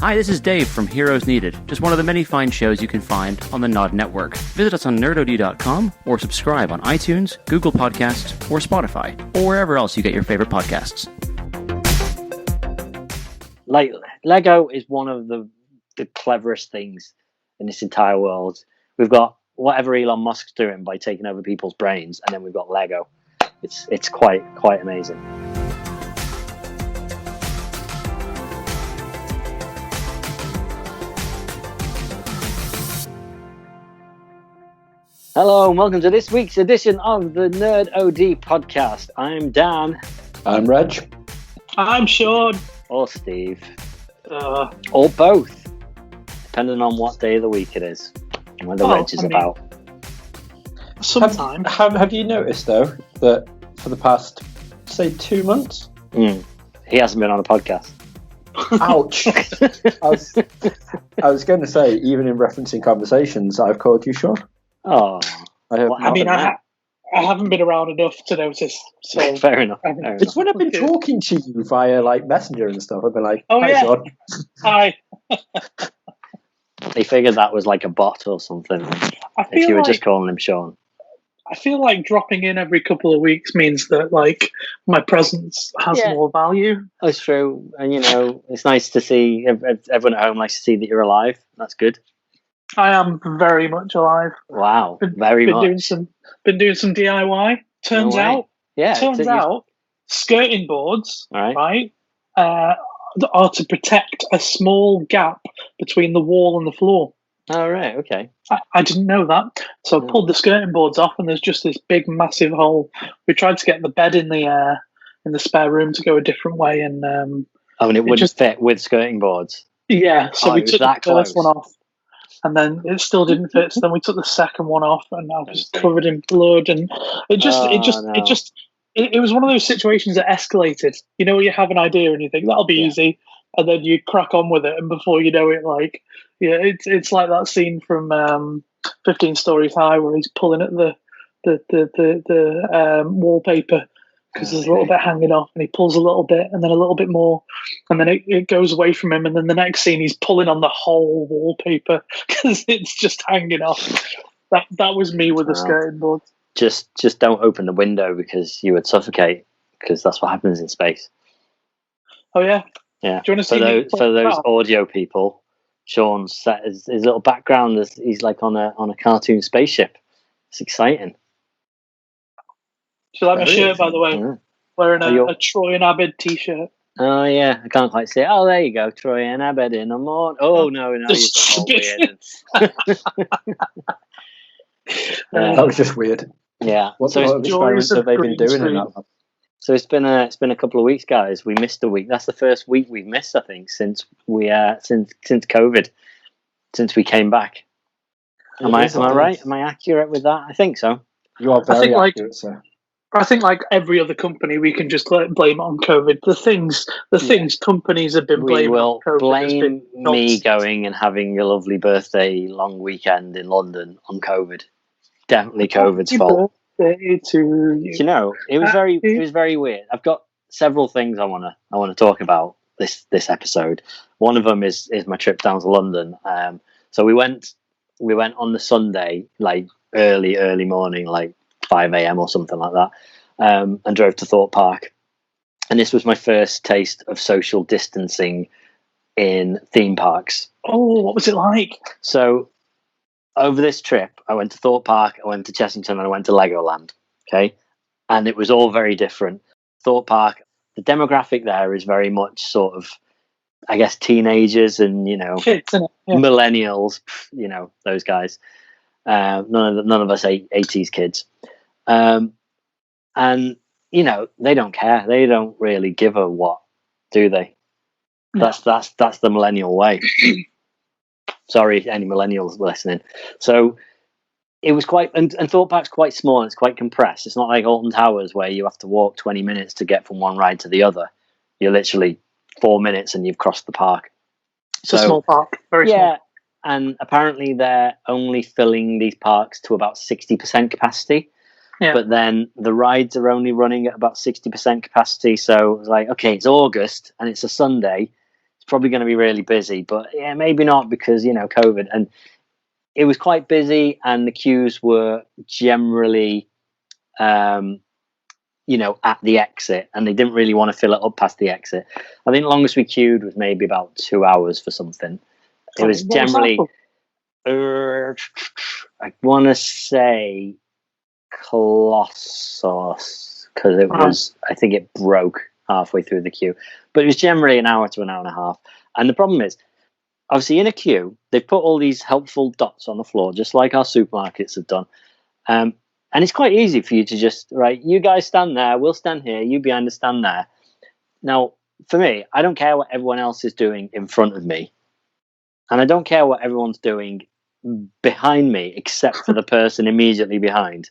Hi, this is Dave from Heroes Needed, just one of the many fine shows you can find on the Nod Network. Visit us on nerdod.com or subscribe on iTunes, Google Podcasts, or Spotify, or wherever else you get your favorite podcasts. Like, Lego is one of the cleverest things in this entire world. We've got whatever Elon Musk's doing by taking over people's brains, and then we've got Lego. It's quite amazing. Hello and welcome to this week's edition of the Nerd OD podcast. I'm Dan. I'm Reg. I'm Sean. Or Steve. Or both, depending on what day of the week it is and when the Reg is about. Sometime. Have you noticed, though, that for the past, say, 2 months? He hasn't been on a podcast. Ouch. I was going to say, even in referencing conversations, I've called you Sean. Oh, I haven't been around enough to notice. So fair enough. It's when I've been talking to you via like Messenger and stuff. I've been like, "Oh, hi, yeah. Sean." Hi. They figured that was like a bot or something. If you were just calling him Sean. I feel like dropping in every couple of weeks means that like my presence has more value. That's true, and it's nice to see everyone at home likes to see that you're alive. That's good. I am very much alive. Wow, been much. Been doing some DIY. Turns out, skirting boards, right, are to protect a small gap between the wall and the floor. Oh, right, okay. I didn't know that. So I pulled the skirting boards off and there's just this big, massive hole. We tried to get the bed in the spare room to go a different way. And and it wouldn't fit with skirting boards? Yeah, so we took the first one off. And then it still didn't fit. So then we took the second one off and I was covered in blood. And it was one of those situations that escalated. You know, you have an idea and you think, that'll be easy. And then you crack on with it. And before you know it, it's like that scene from 15 Stories High where he's pulling at the wallpaper because there's a little bit hanging off, and he pulls a little bit and then a little bit more, and then it goes away from him, and then the next scene he's pulling on the whole wallpaper because it's just hanging off. That was me with the skirting board. Just don't open the window because you would suffocate, because that's what happens in space. Oh yeah. Yeah. Do you want to see for those audio people? Sean's set his little background as he's like on a cartoon spaceship. It's exciting. Do you like my shirt, by the way? Yeah. Wearing a Troy and Abed t-shirt. Oh yeah, I can't quite see it. Oh, there you go, Troy and Abed in the morning. Oh no, you've got all weird. That was just weird. Yeah. What sort of experiments have they been doing in that? So it's been a couple of weeks, guys. We missed a week. That's the first week we've missed, I think, since COVID, since we came back. Am I right? Am I accurate with that? I think so. You are very accurate, sir. I think, like every other company, we can just blame it on COVID. The things companies have been blaming on COVID. Blame me going and having a lovely birthday long weekend in London on COVID. Definitely COVID's fault. To you. It was very weird. I've got several things I want to talk about this episode. One of them is my trip down to London. So we went on the Sunday, like early morning, like 5 a.m. or something like that, and drove to Thorpe Park. And this was my first taste of social distancing in theme parks. Oh, what was it like? So over this trip, I went to Thorpe Park, I went to Chessington, and I went to Legoland. Okay, and it was all very different. Thorpe Park, the demographic there is very much sort of, I guess, teenagers and kids, millennials. Those guys. None of us 80s kids. And they don't care. They don't really give a what, do they? No. That's the millennial way. Sorry, any millennials listening. So it was quite, and Thorpe Park's quite small and it's quite compressed. It's not like Alton Towers where you have to walk 20 minutes to get from one ride to the other. You're literally 4 minutes and you've crossed the park. It's a small park, very small. And apparently they're only filling these parks to about 60% capacity. Yeah. But then the rides are only running at about 60% capacity. So it was like, okay, it's August and it's a Sunday. It's probably going to be really busy, but yeah, maybe not because, COVID. And it was quite busy, and the queues were generally, at the exit, and they didn't really want to fill it up past the exit. I think the longest we queued was maybe about 2 hours for something. It was generally, I want to say Colossus, because it was, I think it broke halfway through the queue, but it was generally an hour to an hour and a half. And the problem is, obviously in a queue, they've put all these helpful dots on the floor, just like our supermarkets have done. And it's quite easy for you to just, right, you guys stand there, we'll stand here, you behind us stand there. Now, for me, I don't care what everyone else is doing in front of me. And I don't care what everyone's doing behind me, except for the person immediately behind.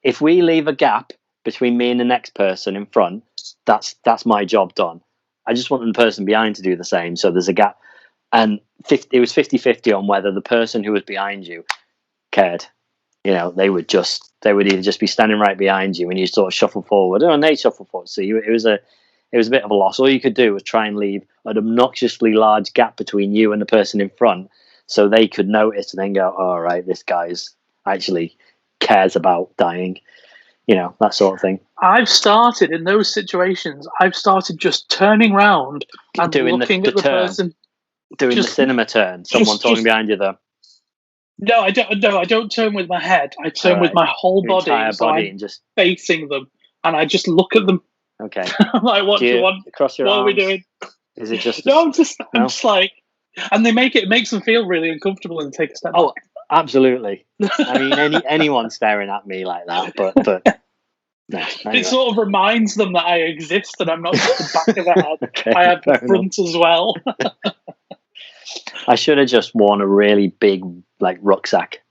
If we leave a gap between me and the next person in front, that's my job done. I just want the person behind to do the same, so there's a gap. And it was 50-50 on whether the person who was behind you cared. They would either just be standing right behind you and you sort of shuffle forward, and they shuffle forward. So it was a bit of a loss. All you could do was try and leave an obnoxiously large gap between you and the person in front, so they could notice and then go, "All right, this guy's actually cares about dying," that sort of thing. I've started in those situations. I've started just turning round and looking at the person. Doing the cinema turn. Someone talking behind you, though. No, I don't. No, I don't turn with my head. I turn with my whole body, and just facing them, and I just look at them. Okay. I'm like, what do you want? Across your what arms? Are we doing? Is it just? No, I'm just like, and it makes them feel really uncomfortable and take a step back. Absolutely. I mean, anyone staring at me like that, but no. Anyway. It sort of reminds them that I exist and I'm not just the back of the head. Okay, I have the front as well. I should have just worn a really big rucksack.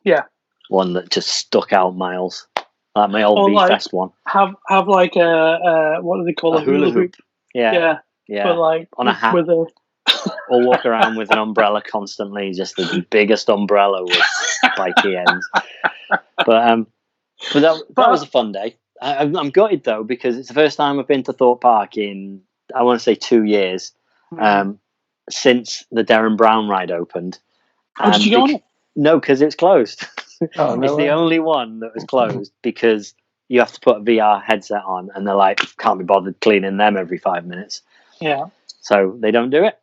Yeah. One that just stuck out miles. Like my old V-Fest one. Have like a what do they call a hula hoop? Yeah. But on a hat. With a... Or walk around with an umbrella constantly, just the biggest umbrella with spiky ends. But that was a fun day. I'm gutted though, because it's the first time I've been to Thorpe Park in, I want to say 2 years, since the Darren Brown ride opened. Did you go on it? No, because it's closed. Oh, no it's way. the only one that was closed because you have to put a VR headset on, and they're like, can't be bothered cleaning them every 5 minutes. Yeah. So they don't do it.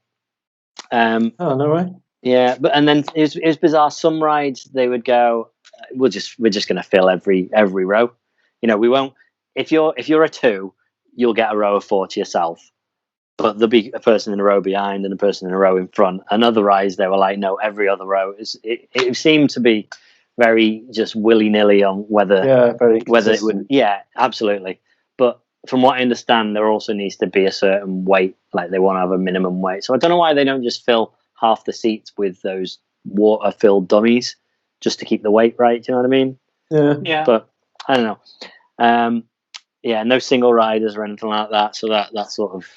No way. Yeah, and then it was bizarre. Some rides they would go, we're just going to fill every row. We won't. If you're a 2, you'll get a row of 4 to yourself, but there'll be a person in a row behind and a person in a row in front. And other rides they were like, no, every other row. It seemed to be very just willy nilly on whether it would. Yeah, absolutely. But from what I understand, there also needs to be a certain weight. Like they want to have a minimum weight. So I don't know why they don't just fill half the seats with those water-filled dummies just to keep the weight right. Do you know what I mean? Yeah. But I don't know. No single riders or anything like that. So that sort of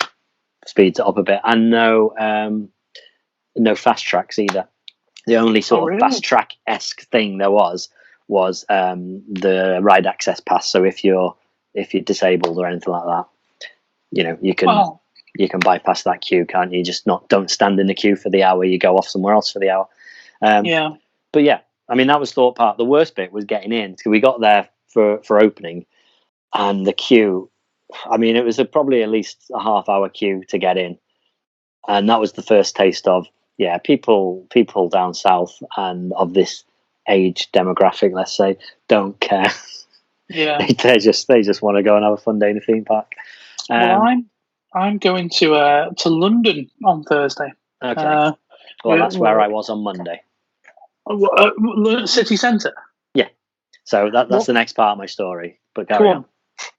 speeds it up a bit. And no fast tracks either. The only sort of fast track-esque thing there was the ride access pass. So if you're disabled or anything like that, you can bypass that queue, can't you? Just don't stand in the queue for the hour. You go off somewhere else for the hour. But yeah, I mean that was Thorpe Park. The worst bit was getting in. So we got there for opening, and the queue. I mean, it was probably at least a half-hour queue to get in, and that was the first taste of people down south and of this age demographic, let's say, don't care. Yeah, they just want to go and have a fun day in a theme park. I'm going to London on Thursday. Okay. Well, that's where I was on Monday. City Centre. Yeah. So that's the next part of my story. But carry on.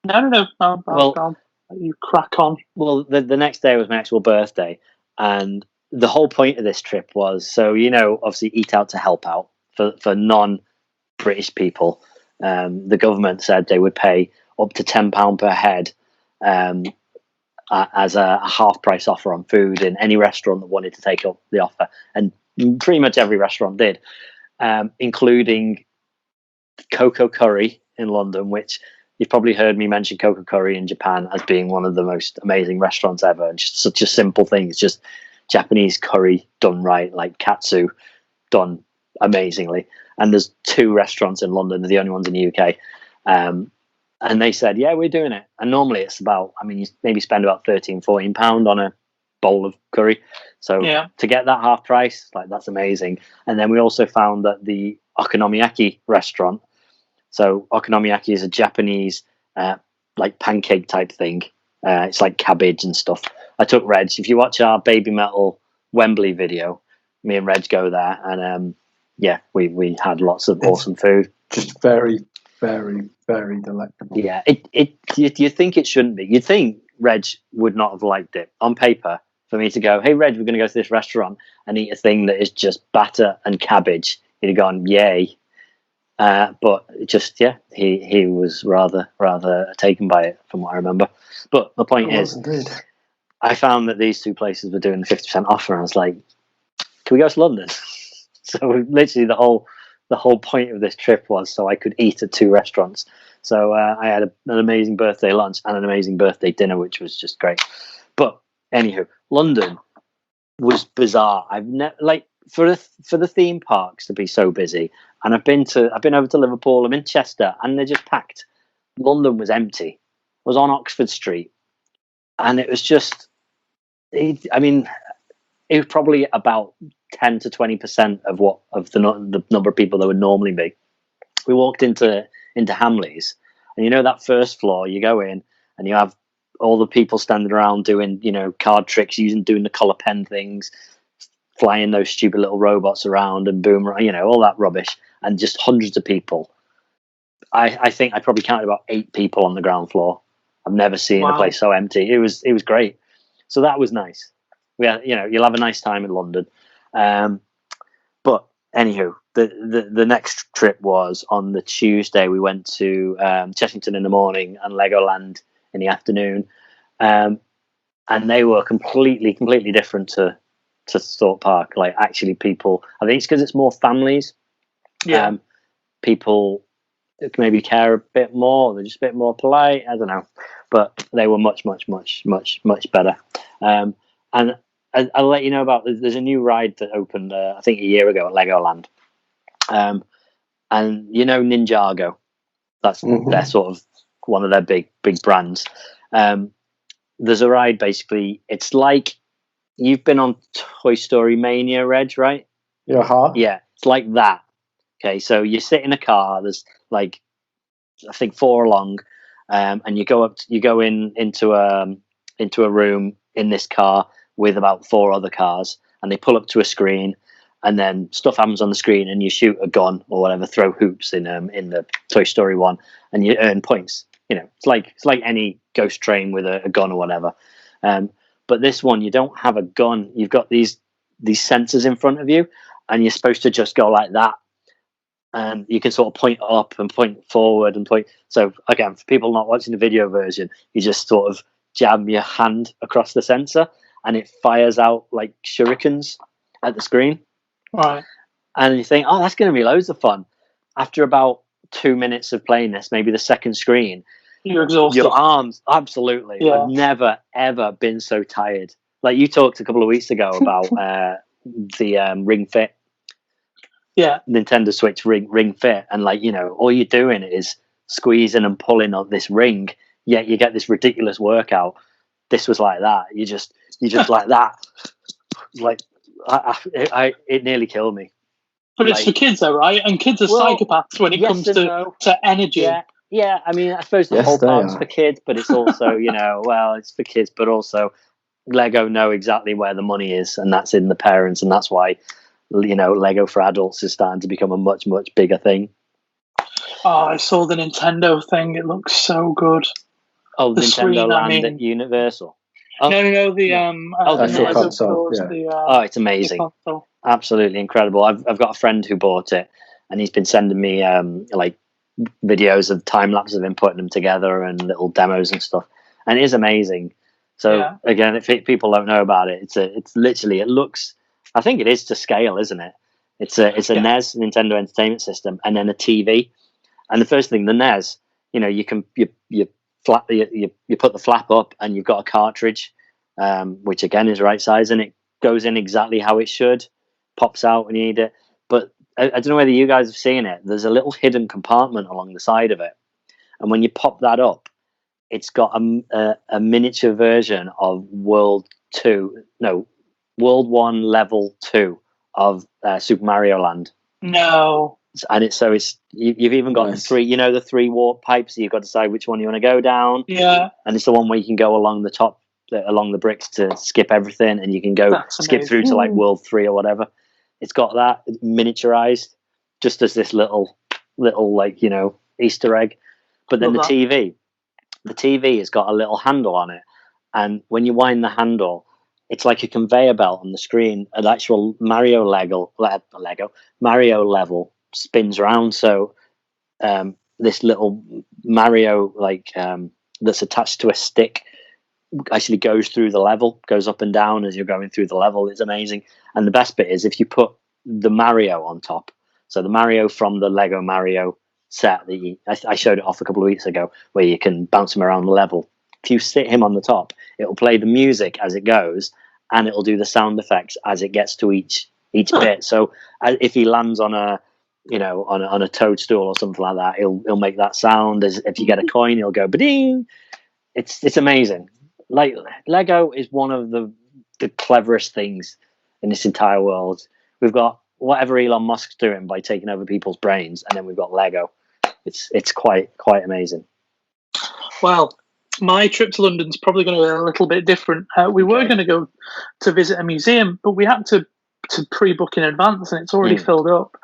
No. Well, you crack on. Well, the next day was my actual birthday, and the whole point of this trip was obviously eat out to help out for non-British people. The government said they would pay up to £10 per head as a half price offer on food in any restaurant that wanted to take up the offer, and pretty much every restaurant did, including Coco Curry in London, which you've probably heard me mention Koko Curry in Japan as being one of the most amazing restaurants ever. And just such a simple thing. It's just Japanese curry done right, like katsu done amazingly. And there's 2 restaurants in London. They're the only ones in the UK. And they said, yeah, we're doing it. And normally it's about, I mean, you maybe spend about £13-14 on a bowl of curry. So to get that half price, like, that's amazing. And then we also found that the okonomiyaki restaurant, so okonomiyaki is a Japanese like pancake type thing. It's like cabbage and stuff. I took Reg. If you watch our Baby Metal Wembley video, me and Reg go there, and we had lots of awesome food. Just very, very, very delectable. Yeah, you think it shouldn't be. You'd think Reg would not have liked it on paper. For me to go, hey Reg, we're going to go to this restaurant and eat a thing that is just batter and cabbage, he'd have gone, yay. But just he was rather taken by it, from what I remember. But the point is, indeed. I found that these 2 places were doing the 50% offer, and I was like, can we go to London? So literally the whole point of this trip was so I could eat at 2 restaurants. So I had an amazing birthday lunch and an amazing birthday dinner, which was just great. But anywho, London was bizarre. I've never, like, for the theme parks to be so busy. And I've been over to Liverpool. I'm in Chester, and they're just packed. London was empty. I was on Oxford Street, and it was just. It was probably about 10 to 20% of the number of people there would normally be. We walked into Hamleys, and that first floor, you go in, and you have all the people standing around doing card tricks, doing the collar pen things, flying those stupid little robots around and boomerang, all that rubbish, and just hundreds of people. I think I probably counted about 8 people on the ground floor. I've never seen a place so empty. It was great. So that was nice. We had, you'll have a nice time in London. But anywho, the next trip was on the Tuesday. We went to Chessington in the morning and Legoland in the afternoon. And they were completely different to Thorpe Park. Like, actually, people, I think it's because it's more families. Yeah. People maybe care a bit more. They're just a bit more polite. I don't know, but they were much better. And I'll let you know about. There's a new ride that opened, I think, a year ago at Legoland. And Ninjago. That's their sort of one of their big brands. There's a ride, basically. It's like, you've been on Toy Story Mania, Reg, right? Yeah, it's like that. Okay, so you sit in a car. There's like, I think 4 along, and you go into a room in this car with about 4 other cars, and they pull up to a screen, and then stuff happens on the screen, and you shoot a gun or whatever, throw hoops in the Toy Story one, and you earn points. It's like any ghost train with a gun or whatever. But this one, you don't have a gun. You've got these sensors in front of you, and you're supposed to just go like that. And you can sort of point up and point forward and point. So again, for people not watching the video version, you just sort of jab your hand across the sensor, and it fires out like shurikens at the screen. Right. And you think, oh, that's going to be loads of fun. After about 2 minutes of playing this, maybe the second screen, you're exhausted. Your arms, absolutely. Yeah. I've never ever been so tired. Like, you talked a couple of weeks ago about the Ring Fit. Yeah. Nintendo Switch Ring Fit, and all you're doing is squeezing and pulling on this ring, yet you get this ridiculous workout. This was like that. You just like that. Like, it nearly killed me. But it's for kids, though, right? And kids are psychopaths when it comes to energy. Yeah. I mean, I suppose the whole park's for kids, but it's also, it's for kids, but also Lego know exactly where the money is, and that's in the parents, and that's why, Lego for adults is starting to become a much bigger thing. Oh, I saw the Nintendo thing. It looks so good. Oh, the Nintendo screen, Land at Universal. Oh, no, the actual console. Yeah. It's amazing. Absolutely incredible. I've got a friend who bought it, and he's been sending me like videos of time lapse of him putting them together and little demos and stuff, and it is amazing. So again, if people don't know about it, it's literally, it looks. I think it is to scale, isn't it? It's a NES, Nintendo Entertainment System, and then a TV. And the first thing, the NES, you can you put the flap up, and you've got a cartridge, which again is right size, and it goes in exactly how it should, pops out when you need it. But I don't know whether you guys have seen it. There's a little hidden compartment along the side of it, and when you pop that up, it's got a miniature version of World 1 Level 2 of Super Mario Land. No. And you've even got the three warp pipes. So you've got to decide which one you want to go down. Yeah. And it's the one where you can go along the top, along the bricks to skip everything, and you can go skip through to like World 3 or whatever. It's got that miniaturized, just as this little like Easter egg. But then the TV has got a little handle on it, and when you wind the handle, it's like a conveyor belt on the screen. An actual Mario level spins around. So this little Mario that's attached to a stick actually goes through the level, goes up and down as you're going through the level. It's amazing. And the best bit is if you put the Mario on top. So the Mario from the Lego Mario set that I showed it off a couple of weeks ago, where you can bounce him around the level. If you sit him on the top, it'll play the music as it goes, and it'll do the sound effects as it gets to each bit. So if he lands on a toadstool or something like that, he'll make that sound. As if you get a coin, he'll go ba-ding. It's amazing. Like Lego is one of the cleverest things in this entire world. We've got whatever Elon Musk's doing by taking over people's brains, and then we've got Lego. It's quite amazing. Well, my trip to London's probably going to be a little bit different. We were going to go to visit a museum, but we had to pre-book in advance, and it's already filled up.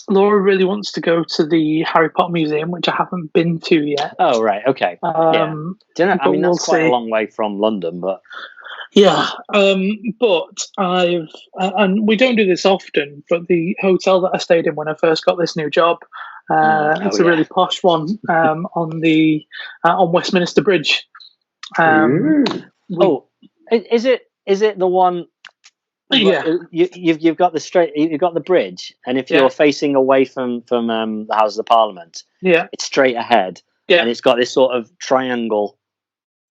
Laura really wants to go to the Harry Potter Museum, which I haven't been to yet. Oh, right, okay. Yeah. That's quite a long way from London, but... Yeah, but and we don't do this often, but the hotel that I stayed in when I first got this new job, it's a really posh one on Westminster Bridge. Is it the one? Yeah, you've got the bridge, and if you're facing away from the Houses of Parliament, it's straight ahead, and it's got this sort of triangle.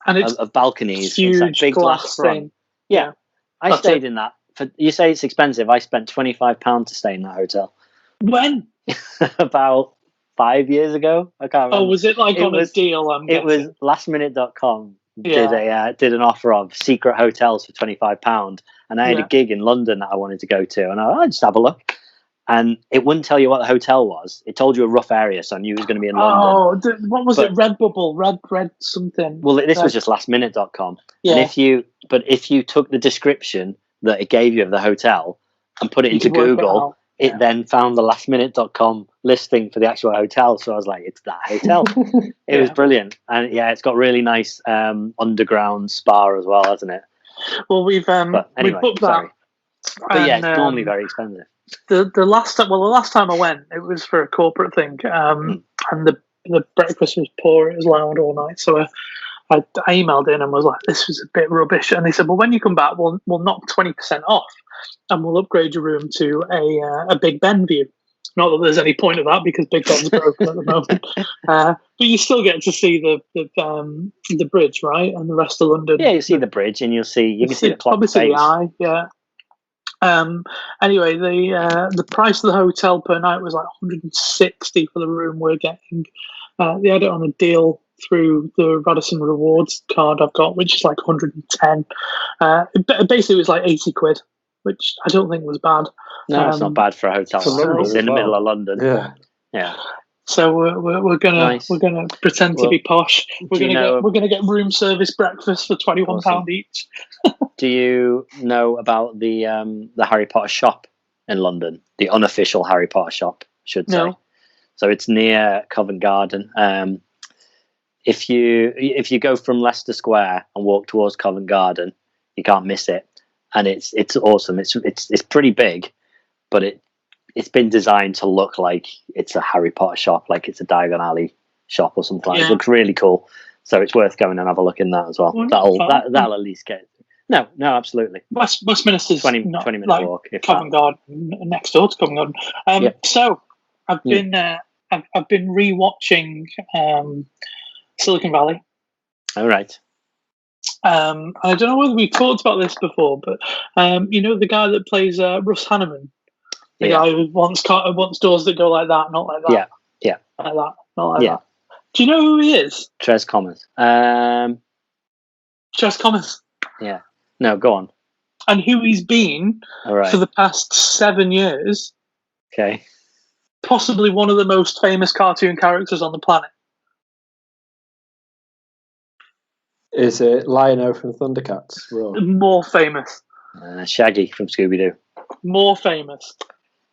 And it's of balconies, huge, it's like big glass thing. Yeah, I stayed in that. You say it's expensive. I spent £25 to stay in that hotel. When? About 5 years ago. I can't remember. Oh, was it on a deal? It was lastminute.com did an offer of secret hotels for £25, and I had a gig in London that I wanted to go to, and I'd just have a look. And it wouldn't tell you what the hotel was. It told you a rough area, so I knew it was going to be in London. Oh, what was it? Redbubble, red something. Well, this was just lastminute.com. Yeah. And if you took the description that it gave you of the hotel and put it into Google, it then found the lastminute.com listing for the actual hotel. So I was like, it's that hotel. It was brilliant. And it's got really nice underground spa as well, hasn't it? Well, we've booked that. But it's normally very expensive. The last time I went, it was for a corporate thing, and the breakfast was poor. It was loud all night, so I emailed in and was like, "This was a bit rubbish." And they said, "Well, when you come back, we'll knock 20% off, and we'll upgrade your room to a Big Ben view." Not that there's any point of that because Big Ben's broken at the moment, but you still get to see the bridge, right, and the rest of London. Yeah, you see the bridge, and you can see the clock obviously face. The eye, yeah. Anyway, the price of the hotel per night was like 160 for the room we're getting. They had it on a deal through the Radisson Rewards card I've got, which is like 110. Basically, it was like 80 quid, which I don't think was bad. No, it's not bad for a hotel. It's in the middle of London. Yeah. So we're gonna pretend to be posh. We're gonna get room service breakfast for £21 each. Do you know about the Harry Potter shop in London? The unofficial Harry Potter shop, I should say. No. So it's near Covent Garden. If you go from Leicester Square and walk towards Covent Garden, you can't miss it, and it's awesome. It's pretty big, but it's been designed to look like it's a Harry Potter shop, like it's a Diagon Alley shop or something. It looks really cool, so it's worth going and have a look in that as well. That'll at least get. No, absolutely. Westminster's 20 minute like walk. Covent Garden, next door to Covent Garden. So I've been I've been rewatching Silicon Valley. All right. I don't know whether we've talked about this before, but the guy that plays Russ Hanneman, the guy who wants doors that go like that, not like that. Yeah. Like that, not like that. Do you know who he is? Tres Commas. Tres Commas. Yeah. No, go on. And who he's been for the past 7 years. Okay. Possibly one of the most famous cartoon characters on the planet. Is it Lion-O from Thundercats? Right. More famous. Shaggy from Scooby-Doo. More famous.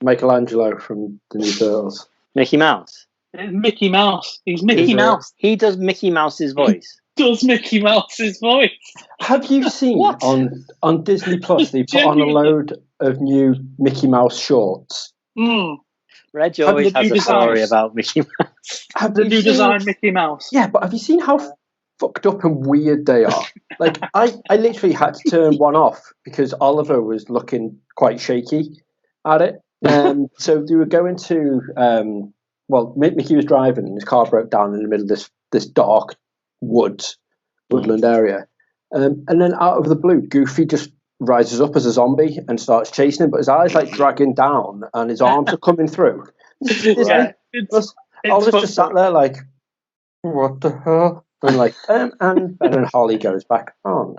Michelangelo from the New Turtles. Mickey Mouse. It's Mickey Mouse. He's Mickey Mouse. He does Mickey Mouse's voice. Does Mickey Mouse's voice. Have you seen on Disney Plus they put on a load of new Mickey Mouse shorts? Reg always has a story about Mickey Mouse. Have the new design Mickey Mouse. Yeah, but have you seen how fucked up and weird they are? Like, I literally had to turn one off because Oliver was looking quite shaky at it. So they were going to, Mickey was driving and his car broke down in the middle of this dark woodland area. And then out of the blue, Goofy just rises up as a zombie and starts chasing him, but his eyes like dragging down and his arms are coming through. I was just sat there like, what the hell? And then Holly goes back on.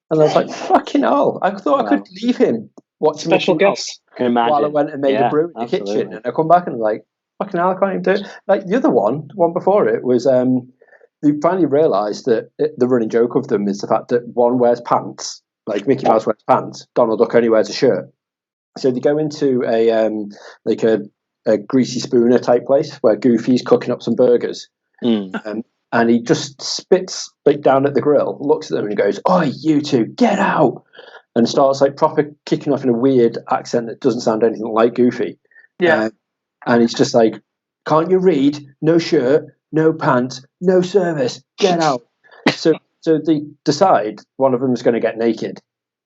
And I was like, fucking hell. I thought I could leave him watching special guests. While I went and made a brew in the kitchen. And I come back and I'm like, fucking hell, I can't even do it. Like the other one before it was, you finally realised that the running joke of them is the fact that one wears pants, like Mickey Mouse wears pants, Donald Duck only wears a shirt. So they go into a greasy spooner type place where Goofy's cooking up some burgers. And he just spits down at the grill, looks at them and goes, "Oi, you two, get out!" And starts like proper kicking off in a weird accent that doesn't sound anything like Goofy. Yeah. And he's just like, "Can't you read? No shirt, no pants, no service, get out." So they decide one of them is going to get naked,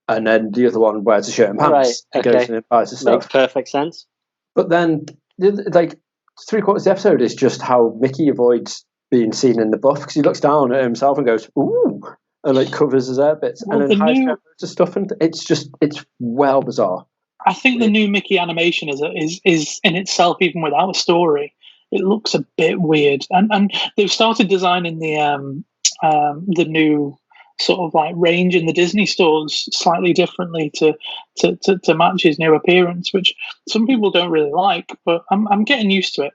and then the other one wears a shirt and pants and goes and buys the stuff. Makes perfect sense. But then, like, 3/4 of the episode is just how Mickey avoids being seen in the buff because he looks down at himself and goes, "Ooh," and like covers his air bits and then hides loads of stuff, and it's well bizarre. I think the new Mickey animation is in itself, even without a story, it looks a bit weird. And they've started designing the new sort of like range in the Disney stores slightly differently to match his new appearance, which some people don't really like, but I'm getting used to it.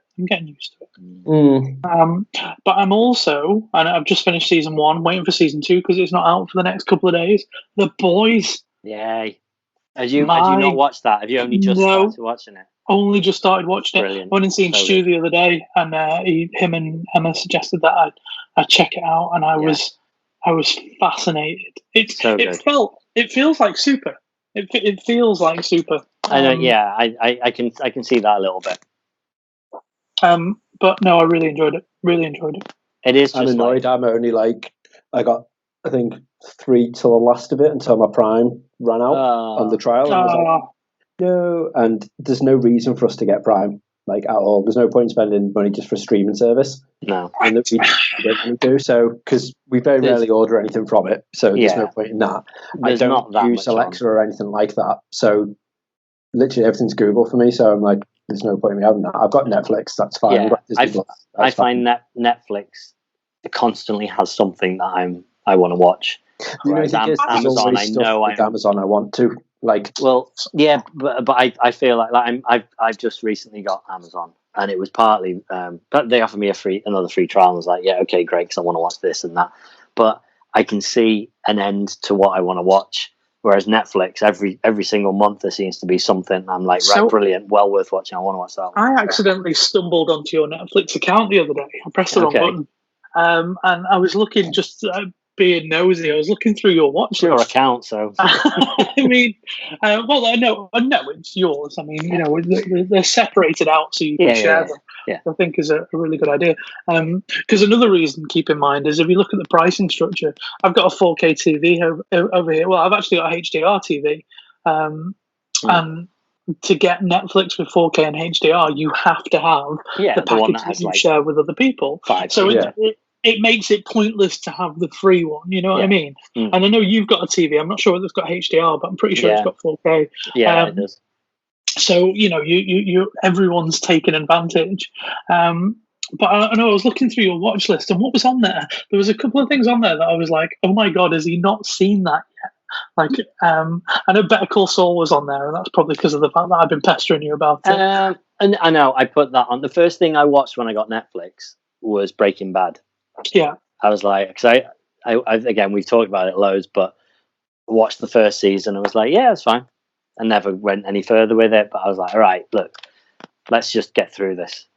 But I'm also, and I've just finished season 1, waiting for season 2 because it's not out for the next couple of days. The Boys. Yay. Had you not watched that? Have you only just started watching it? Only just started watching Brilliant. it. I went and seen Stu the other day, and him and Emma suggested that I check it out, and I was fascinated. It feels like Super. It feels like Super. I know. Yeah, I can see that a little bit. But no, I really enjoyed it. It is. I'm annoyed. I'm only I got I think 3 till the last of it until my Prime ran out on the trial. And I was like, no, and there's no reason for us to get Prime at all. There's no point in spending money just for a streaming service. No, and that we don't really do so because we very rarely order anything from it. So there's no point in that. I don't use Alexa or anything like that. So literally everything's Google for me. So I'm like, there's no point in me having that. I've got Netflix. That's fine. Yeah, I find Netflix constantly has something that I want to watch. Whereas Amazon, I know Amazon, I want to but I feel like I've just recently got Amazon, and it was partly but they offered me another free trial, and I was like, yeah, okay, great, because I want to watch this and that, but I can see an end to what I want to watch. Whereas Netflix, every single month there seems to be something. I'm like, right, brilliant, well worth watching. I want to watch that one. I accidentally stumbled onto your Netflix account the other day. I pressed the wrong button, and I was looking just being nosy. I was looking through your watch list. Your account, so I mean, I know it's yours. I mean, they're separated out so you can share them. Yeah. I think is a really good idea. Because another reason to keep in mind is if you look at the pricing structure, I've got a 4K TV over here. Well, I've actually got a HDR TV, and to get Netflix with 4K and HDR, you have to have the package that you share with other people. So it makes it pointless to have the free one. You know what I mean? And I know you've got a TV. I'm not sure whether it's got HDR, but I'm pretty sure it's got 4K. Yeah, it does. So you everyone's taking advantage. But I know I was looking through your watch list, and what was on there? There was a couple of things on there that I was like, "Oh my god, has he not seen that yet?" Like, I know Better Call Saul was on there, and that's probably because of the fact that I've been pestering you about it. And I know I put that on. The first thing I watched when I got Netflix was Breaking Bad. Yeah, I was like, because I again, we've talked about it loads, but I watched the first season. I was like, yeah, it's fine. I never went any further with it, but I was like, all right, look, let's just get through this.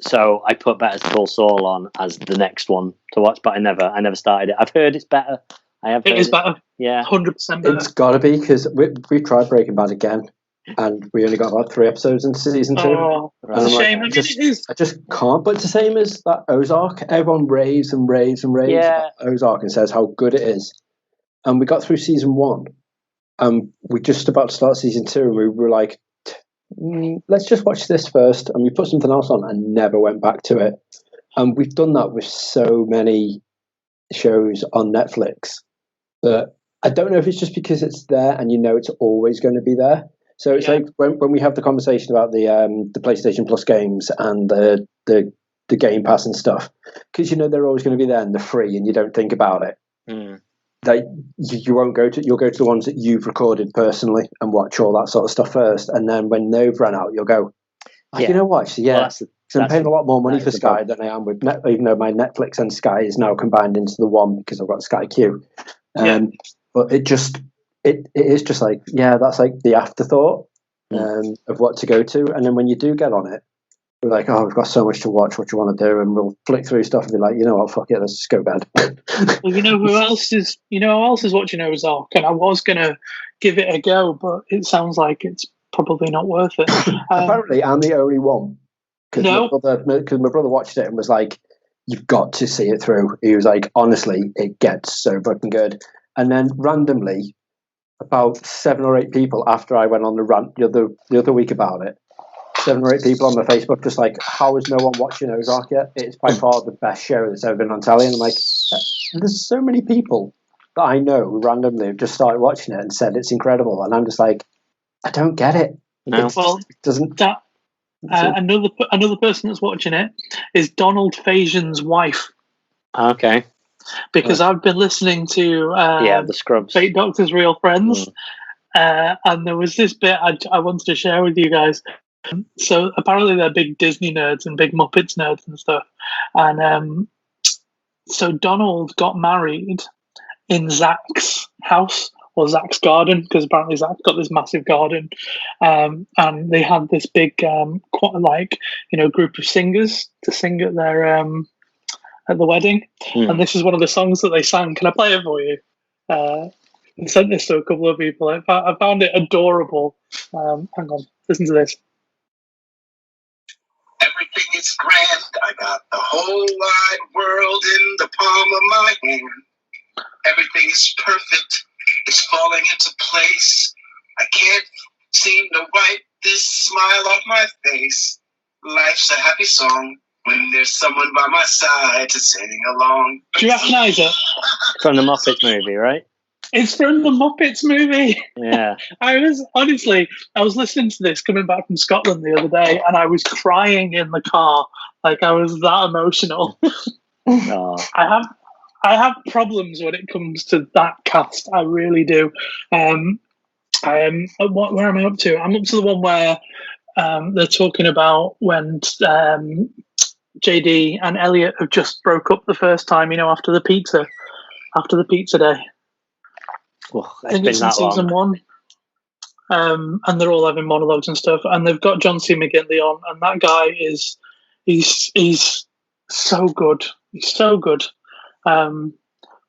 So I put Better Call Saul on as the next one to watch, but I never started it. I've heard it's better. It is better. Yeah, 100% better. It's got to be, because we tried Breaking Bad again, and we only got about 3 episodes into season 2. Oh, it's a shame. Like, I just can't. But it's the same as that Ozark. Everyone raves and raves and raves about Ozark and says how good it is. And we got through season 1, and we're just about to start season 2, and we were like, let's just watch this first, and we put something else on and never went back to it. And we've done that with so many shows on Netflix that I don't know if it's just because it's there and it's always going to be there. So it's like when we have the conversation about the PlayStation Plus games and the Game Pass and stuff, because they're always going to be there and they're free and you don't think about it. That you won't you'll go to the ones that you've recorded personally and watch all that sort of stuff first, and then when they've run out, you'll go, you know what? Actually, because I'm paying a lot more money for Sky than I am with even though my Netflix and Sky is now combined into the one because I've got Sky Q. But it is just like, that's like the afterthought of what to go to, and then when you do get on it, we're like, we've got so much to watch. What do you want to do? And we'll flick through stuff and be like, you know what? Fuck it, let's just go to bed. Well, who else is watching Ozark? And I was gonna give it a go, but it sounds like it's probably not worth it. Apparently, I'm the only one. Because my brother watched it and was like, "You've got to see it through." He was like, "Honestly, it gets so fucking good." And then randomly, about 7 or 8 people after I went on the rant the other week about it. 7 or 8 people on my Facebook just like, how is no one watching Ozark yet? It's by far the best show that's ever been on telly. And I'm like, there's so many people that I know randomly have just started watching it and said it's incredible. And I'm just like, I don't get it. No. It doesn't. Another person that's watching it is Donald Fagen's wife. Okay. Because I've been listening to the Scrubs, Fate Doctor's Real Friends, and there was this bit I wanted to share with you guys. So apparently they're big Disney nerds and big Muppets nerds and stuff. And so Donald got married in Zach's house or Zach's garden, because apparently Zach's got this massive garden. And they had this big, group of singers to sing at their at the wedding. And this is one of the songs that they sang. Can I play it for you? I sent this to a couple of people. I found it adorable. Hang on, listen to this. Everything is grand. I got the whole wide world in the palm of my hand. Everything is perfect. It's falling into place. I can't seem to wipe this smile off my face. Life's a happy song when there's someone by my side to sing along. Do you recognise it? From the Muppets movie, right? It's from the Muppets movie. Yeah. I was listening to this coming back from Scotland the other day, and I was crying in the car. Like, I was that emotional. Oh. I have problems when it comes to that cast. I really do. Where am I up to? I'm up to the one where they're talking about when JD and Elliot have just broke up the first time, after the pizza day. Well, I think it's in season 1. And they're all having monologues and stuff, and they've got John C. McGinley on, and that guy he's so good. He's so good.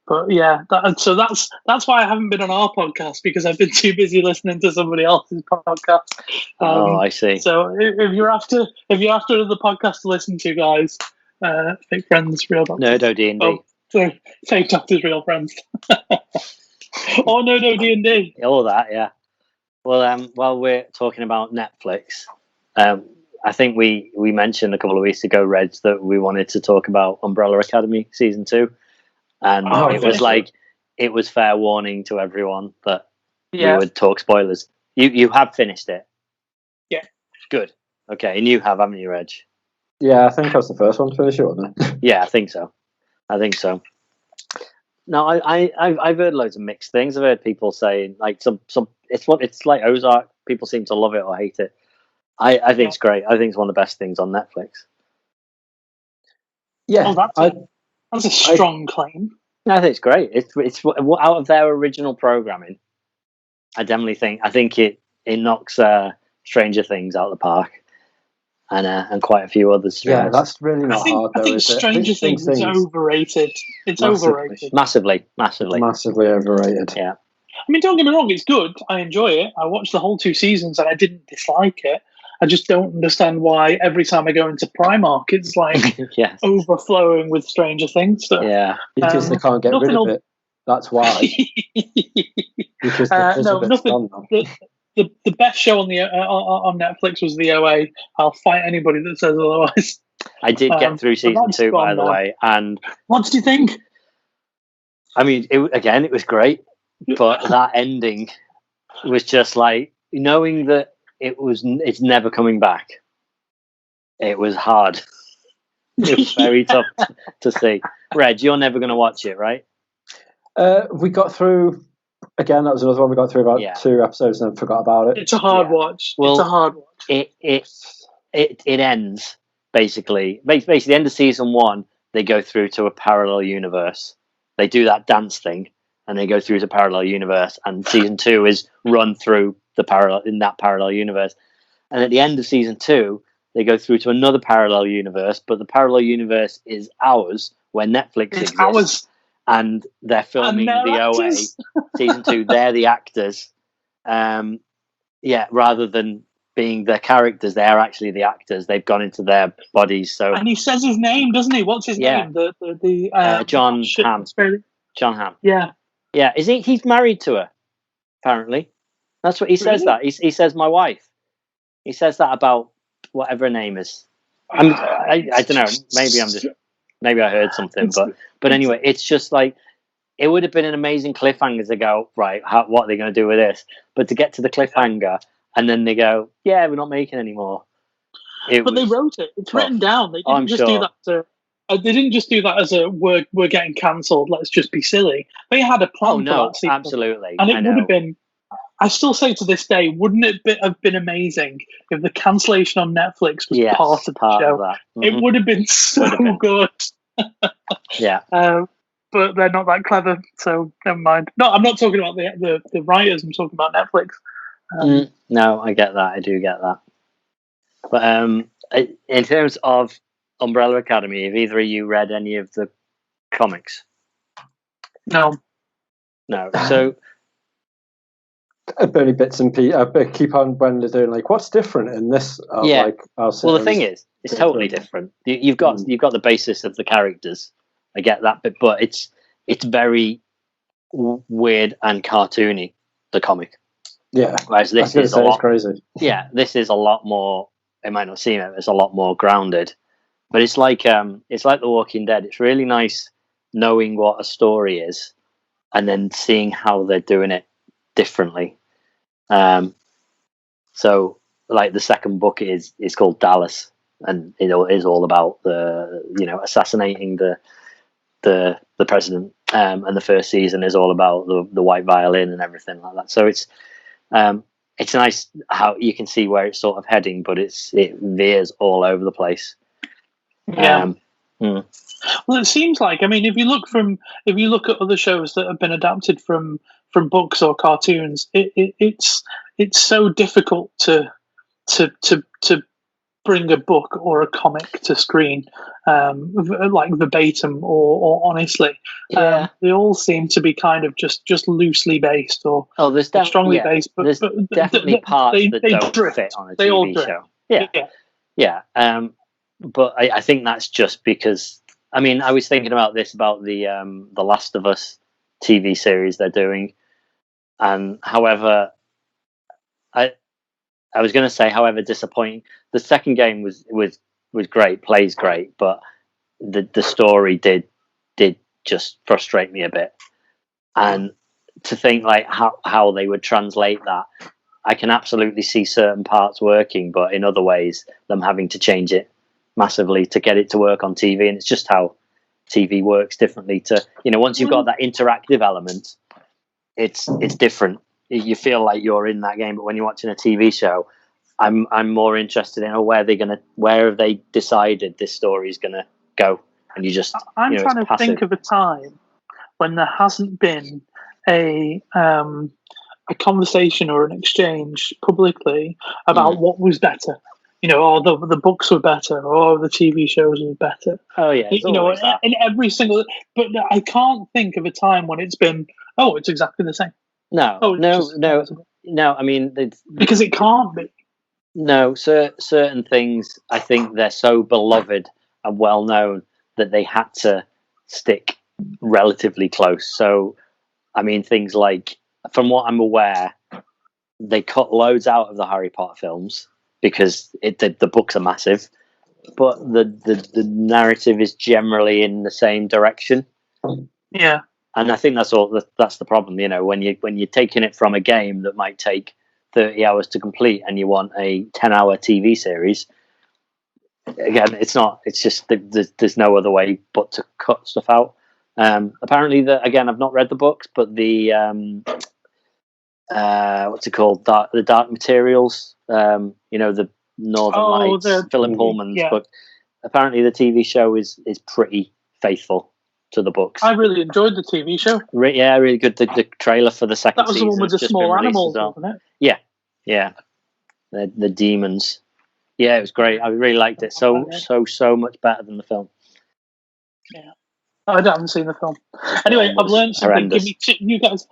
But yeah, so that's why I haven't been on our podcast, because I've been too busy listening to somebody else's podcast. I see. So if you're after the podcast to listen to, guys, Fake Friends, Real Doctors. Nerdo D&D. Fake Doctors, Real Friends. Or Nerdo D&D. All that, yeah. Well, while we're talking about Netflix, I think we mentioned a couple of weeks ago, Reg, that we wanted to talk about Umbrella Academy season 2, and it was fair warning to everyone that we would talk spoilers. You have finished it? Yeah. Good. Okay, and you have, haven't you, Reg? Yeah, I think I was the first one to finish it, wasn't it? Yeah, I think so. No, I've heard loads of mixed things. I've heard people saying like some it's like Ozark. People seem to love it or hate it. I think it's great. I think it's one of the best things on Netflix. Yeah, that's a strong claim. I think it's great. It's out of their original programming. I think it knocks Stranger Things out of the park, and quite a few others. Yeah, that's really not hard. I think Stranger Things is overrated. It's overrated. Massively overrated. Yeah. I mean, don't get me wrong, it's good. I enjoy it. I watched the whole 2 seasons and I didn't dislike it. I just don't understand why every time I go into Primark, it's like overflowing with Stranger Things stuff. Yeah. Because they can't get rid of it. That's why. Because the best show on the on Netflix was the OA. I'll fight anybody that says otherwise. I did get through season 2, by the way. And what did you think? I mean, it was great. But that ending was just like knowing that it's never coming back. It was hard. It was very tough to see. Reg, you're never going to watch it, right? We got through again. That was another one we got through about 2 episodes and then forgot about it. It's a hard watch. Well, it's a hard watch. It ends basically. Basically, the end of season 1, they go through to a parallel universe. They do that dance thing. And they go through to parallel universe, and season 2 is run through that parallel universe. And at the end of season 2, they go through to another parallel universe, but the parallel universe is ours, where Netflix exists. Ours. And they're filming the OA season 2. They're the actors. Rather than being the characters, they're actually the actors. They've gone into their bodies. So, and he says his name, doesn't he? What's his name? John Hamm. John Hamm. Yeah. Yeah, he's married to her, apparently. That's what he says. That he says my wife. He says that about whatever her name is. I don't know. Maybe I heard something, but anyway, it's just like it would have been an amazing cliffhanger to go right. What are they going to do with this? But to get to the cliffhanger and then they go, yeah, we're not making any more. They wrote it. It's written down. They didn't just do that. They didn't just do that as a we're getting cancelled. Let's just be silly. They had a plan for that season. Absolutely, and it would have been. I still say to this day, wouldn't it have been amazing if the cancellation on Netflix was part of the show? Mm-hmm. It would have been so good. Yeah, but they're not that clever, so never mind. No, I'm not talking about the writers. I'm talking about Netflix. No, I get that. I do get that. But in terms of Umbrella Academy, have either of you read any of the comics? No. So only bits and pieces. I keep on when they're doing like, what's different in this? Well, the thing is, it's totally different. You've got the basis of the characters. I get that bit, but it's very weird and cartoony. The comic, whereas this is a lot crazy. Yeah, this is a lot more. It might not seem it. It's a lot more grounded. But it's like The Walking Dead. It's really nice knowing what a story is, and then seeing how they're doing it differently. So, like the second book is called Dallas, and it is all about assassinating the president. And the first season is all about the white violin and everything like that. So it's nice how you can see where it's sort of heading, but it veers all over the place. Yeah. Well, it seems like, I mean, if you look at other shows that have been adapted from books or cartoons, it's so difficult to bring a book or a comic to screen, like verbatim or honestly. Yeah. They all seem to be kind of just loosely based or strongly based. But there's definitely parts that don't fit on a TV show. Yeah. But I think that's just because, I mean, I was thinking about this, about the Last of Us TV series they're doing. And however, I was going to say, however disappointing. The second game was great, plays great, but the story did just frustrate me a bit. And to think like how they would translate that, I can absolutely see certain parts working, but in other ways, them having to change it massively to get it to work on TV. And it's just how TV works differently. To once you've got that interactive element, it's different. You feel like you're in that game, but when you're watching a TV show, I'm more interested in where have they decided this story is gonna go, and you just I'm trying to think of a time when there hasn't been a conversation or an exchange publicly about what was better. Or the books were better, or the TV shows were better. Oh yeah, in every single. But I can't think of a time when it's been. Oh, it's exactly the same. No. I mean, because it can't be. No, certain things I think they're so beloved and well known that they had to stick relatively close. So, I mean, things like, from what I'm aware, they cut loads out of the Harry Potter films because the books are massive, but the narrative is generally in the same direction. Yeah. And I think that's the problem. When you're taking it from a game that might take 30 hours to complete, and you want a 10-hour TV series. Again, it's just there's no other way but to cut stuff out. Apparently, again, I've not read the books, but the what's it called? The Dark Materials. The Northern Lights, Philip Pullman's book. Apparently, the TV show is pretty faithful to the books. I really enjoyed the TV show. Really good. The trailer for the second season. That was the one with the small animals, wasn't it? Yeah. The demons. Yeah, it was great. I really liked it. So much better than the film. Yeah. I haven't seen the film. Anyway, I've learned something. Give me you guys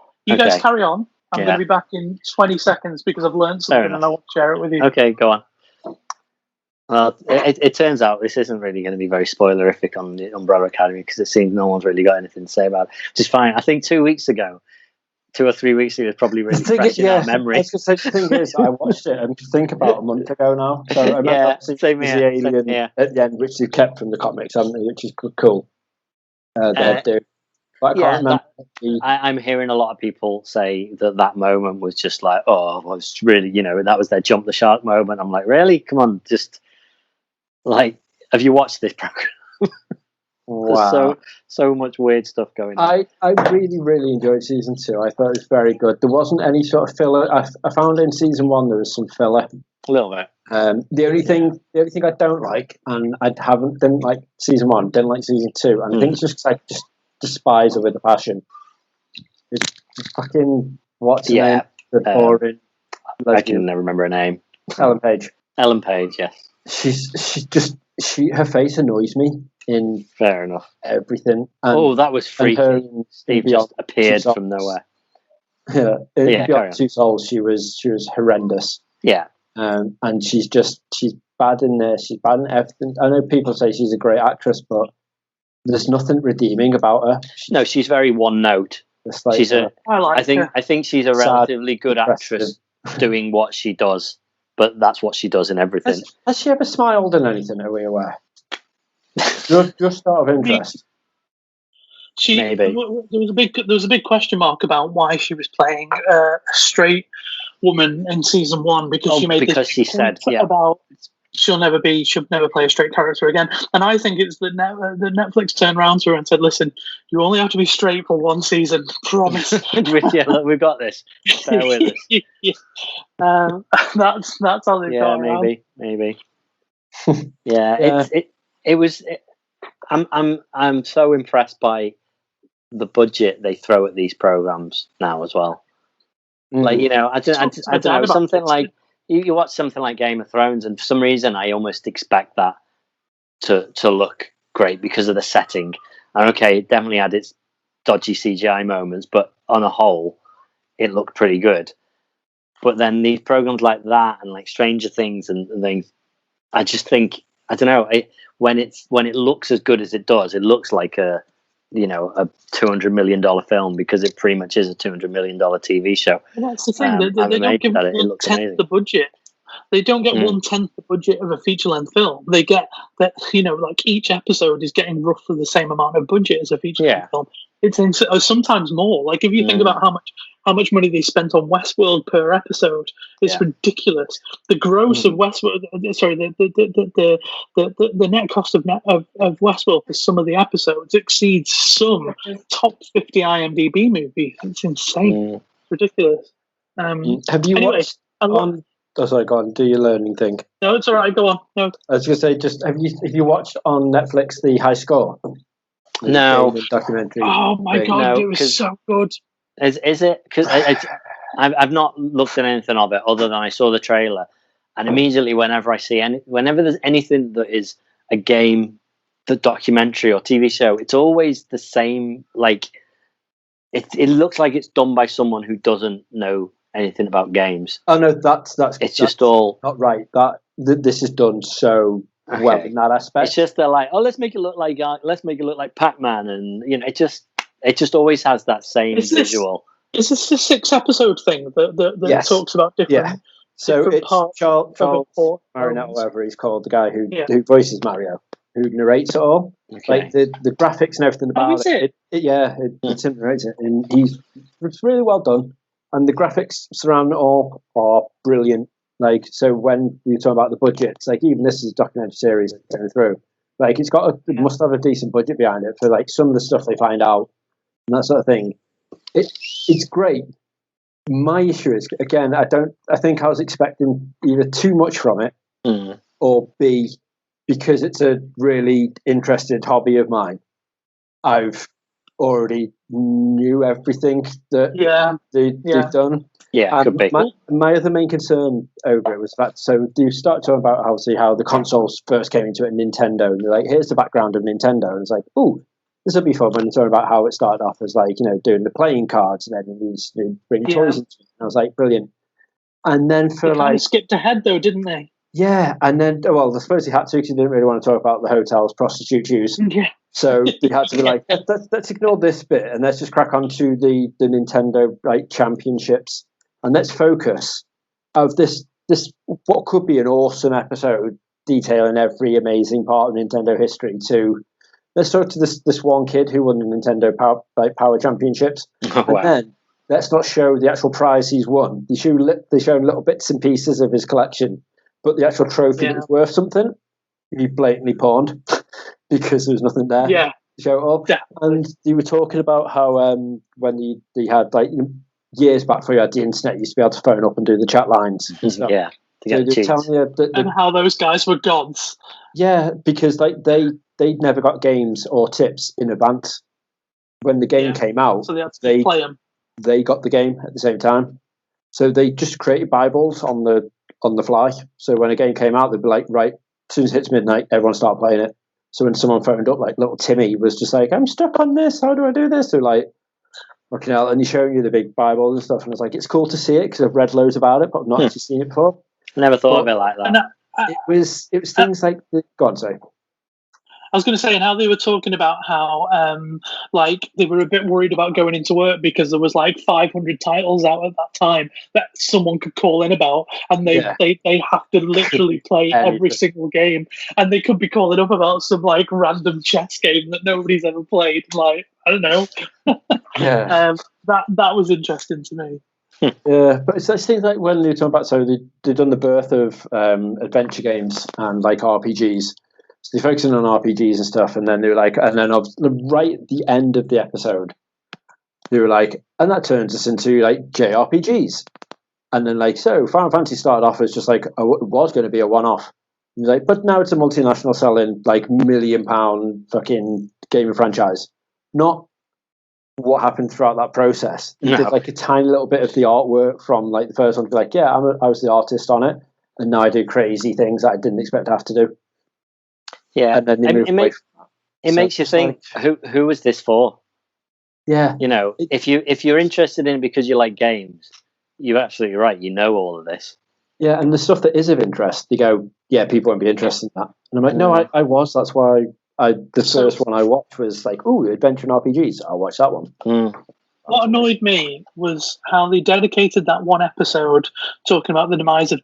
carry on. I'm going to be back in 20 seconds because I've learned something and I want to share it with you. Okay, go on. Well, it turns out this isn't really going to be very spoilerific on the Umbrella Academy because it seems no one's really got anything to say about it, which is fine. I think 2 or 3 weeks ago, it's probably really fresh in our memory. The thing is, I watched it and think about a month ago now. So I remember seeing the alien at the end, which they kept from the comics, haven't they? Which is cool. But I can't remember. I'm hearing a lot of people say that moment was just like, was really, that was their jump the shark moment. I'm like, really? Come on, just like, have you watched this program? Wow. There's so much weird stuff going on. I really, really enjoyed season 2. I thought it was very good. There wasn't any sort of filler. I found in season 1 there was some filler. A little bit. The only thing I don't like, and didn't like season 1, didn't like season 2, and I think it's just because I just despise her with a passion. It's fucking what's her name? The boring. I can never remember her name. Ellen Page. Ellen Page, yes. Her face annoys me in fair enough everything. That was freaky. Steve just appeared from nowhere. Beyond Two Souls, she was horrendous. Yeah. And she's bad in there. She's bad in everything. I know people say she's a great actress, but there's nothing redeeming about her. No, she's very one note. Like I think she's a relatively good actress doing what she does, but that's what she does in everything. Has she ever smiled in anything? Are we aware? just out of interest. Maybe there was a big question mark about why she was playing a straight woman in season 1 because she said about she'll never play a straight character again. And I think it's that Netflix turned around to her and said, "Listen, you only have to be straight for 1 season, promise." Look, we've got this. Bear with us. That's how they got around. Maybe. Yeah, it was. I'm so impressed by the budget they throw at these programs now as well. Like, I don't know, something like you watch something like Game of Thrones, and for some reason I almost expect that to look great because of the setting. And okay, it definitely had its dodgy CGI moments, but on a whole, it looked pretty good. But then these programs like that and like Stranger Things and things, I just think, I don't know, when it looks as good as it does, it looks like a $200 million film because it pretty much is a $200 million TV show. And that's the thing, they don't give it the budget. They don't get 1/10 the budget of a feature-length film. They get that, like each episode is getting roughly the same amount of budget as a feature-length film. It's sometimes more. Like if you think about how much money they spent on Westworld per episode, it's ridiculous. The gross of Westworld, the net cost of Westworld for some of the episodes exceeds some top 50 IMDb movies. It's insane, ridiculous. Have you watched on? Oh, sorry, go on. Do your learning thing. No, it's all right. Go on. No, I was going to say, just have you watched on Netflix The High Score? No documentary. Oh my god, it was so good. Is it? Because I've not looked at anything of it other than I saw the trailer, and immediately whenever there's anything that is a game, the documentary or TV show, it's always the same. Like it looks like it's done by someone who doesn't know anything about games. Oh no, that's just all not right. This is done so well in that aspect. It's just they're like, oh, let's make it look like Pac-Man, and it just always has that same visual. Is this a 6-episode thing that talks about different? Yeah. So different it's Charles Marinette, whatever he's called, the guy who voices Mario, who narrates it all. Okay. Like the graphics and everything about it. It's him narrates it, and it's really well done. And the graphics surrounding it all are brilliant. Like, so when you talk about the budget, it's like, even this is a documentary series going through. Like, it must have a decent budget behind it for like some of the stuff they find out and that sort of thing. It's great. My issue is, again, I think I was expecting either too much from it, or B, because it's a really interested hobby of mine, I've already knew everything that they've done. Yeah, could be. My other main concern over it was that, so you start talking about how the consoles first came into it, Nintendo, and you're like, here's the background of Nintendo, and it's like, oh, this will be fun when you're talking about how it started off as like, doing the playing cards, and then he's bringing toys into it. And I was like, brilliant. And then they kind of skipped ahead though, didn't they? Yeah, and then, well, I suppose they had to, because they didn't really want to talk about the hotels prostitute use. Yeah. So they had to be like, let's ignore this bit and let's just crack on to the Nintendo championships, and let's focus of this what could be an awesome episode detailing every amazing part of Nintendo history. To let's talk to this one kid who won the Nintendo Power Championships, then let's not show the actual prize he's won. They show little bits and pieces of his collection, but the actual trophy is worth something. He blatantly pawned because there was nothing there. Yeah. To show it all. Yeah. And you were talking about how when they had years back before you had the internet, you used to be able to phone up and do the chat lines. And stuff. Yeah. To get cheats. And how those guys were gods. Yeah, because they never got games or tips in advance. When the game came out, so they had to play them. They got the game at the same time. So they just created Bibles on the fly. So when a game came out, they'd be like, right, as soon as it hits midnight, everyone started playing it. So when someone phoned up, like little Timmy was just like, I'm stuck on this. How do I do this? They're like, looking out, and he's showing you the big Bible and stuff. And it's like, it's cool to see it because I've read loads about it, but I've not actually seen it before. Never thought of it like that. It was things like go on, sorry. I was going to say, and how they were talking about how, they were a bit worried about going into work because there was 500 titles out at that time that someone could call in about, and they have to literally play every single game, and they could be calling up about some random chess game that nobody's ever played. I don't know. Yeah. That was interesting to me. Yeah, but it's things like when they were talking about, so they've done the birth of adventure games and RPGs. So they're focusing on RPGs and stuff, and then they were right at the end of the episode, they were like, and that turns us into JRPGs. And then so Final Fantasy started off as just it was going to be a one-off. But now it's a multinational selling £1 million fucking gaming franchise. Not what happened throughout that process. They did a tiny little bit of the artwork from the first one to be I was the artist on it, and now I do crazy things that I didn't expect to have to do. Yeah, and then it makes you think, who is this for? Yeah, if you're interested in it because you like games, you're absolutely right. You know all of this. Yeah, and the stuff that is of interest, you go, yeah, people won't be interested in that. And I'm like, no, I was. That's why the first one I watched was adventure and RPGs. I'll watch that one. What annoyed me was how they dedicated that one episode talking about the demise of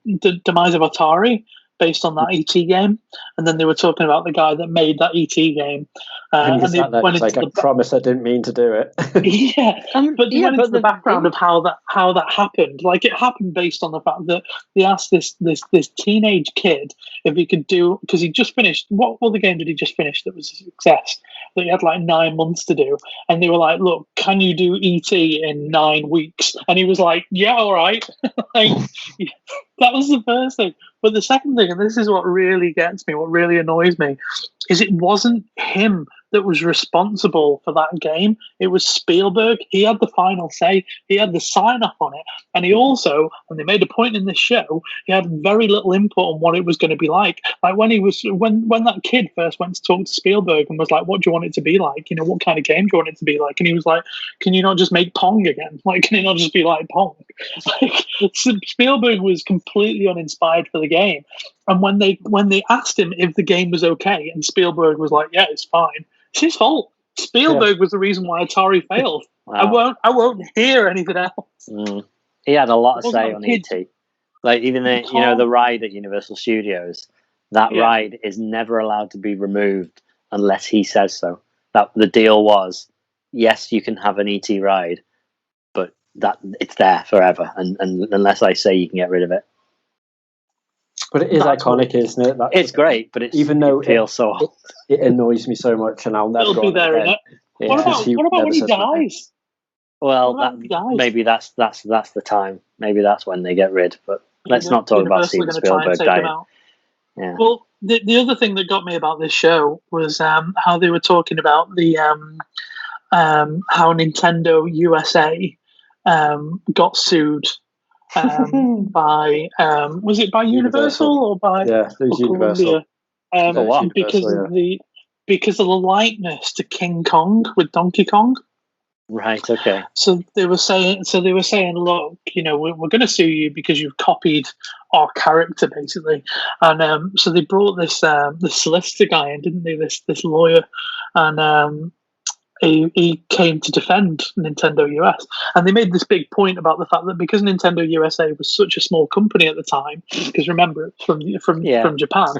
Atari based on that ET game, and then they were talking about the guy that made that ET game. And they went into I promise I didn't mean to do it. Yeah, but they went into the background of how that happened. Like, it happened based on the fact that they asked this teenage kid if he could do, because he just finished, what other game did he just finish that was a success that he had like 9 months to do, and they were like, look, can you do ET in 9 weeks? And he was like, yeah, all right. Like, yeah, that was the first thing. But the second thing, and this is what really gets me, what really annoys me, is it wasn't him that was responsible for that game. It was Spielberg. He had the final say. He had the sign off on it. And he also, and they made a point in this show, he had very little input on what it was going to be like. Like when that kid first went to talk to Spielberg and was like, what do you want it to be like? You know, what kind of game do you want it to be like? And he was like, can you not just make Pong again? Like, can it not just be like Pong? Like, Spielberg was completely uninspired for the game. And when they asked him if the game was okay, and Spielberg was like, yeah, it's fine, it's his fault. Spielberg was the reason why Atari failed. Wow. I won't hear anything else. He had a lot of say on ET. Like, even the ride at Universal Studios, that ride is never allowed to be removed unless he says so. That the deal was, yes, you can have an ET ride, but that it's there forever, and unless I say you can get rid of it. But it is iconic, isn't it? It's great, but even though it feels so old. It annoys me so much, and I'll never It'll be there, innit? Yeah. What about when he dies? Well, maybe that's the time. Maybe that's when they get rid. But let's not talk about Steven Spielberg dying. Yeah. Well, the other thing that got me about this show was how they were talking about the how Nintendo USA got sued. By was it by Universal or by Universal? Because of the likeness to King Kong with Donkey Kong. Right. Okay. So they were saying, look, we're going to sue you because you've copied our character, basically. And so they brought this solicitor guy in, didn't they? This lawyer, and he came to defend Nintendo US, and they made this big point about the fact that because Nintendo USA was such a small company at the time, because remember it's from Japan,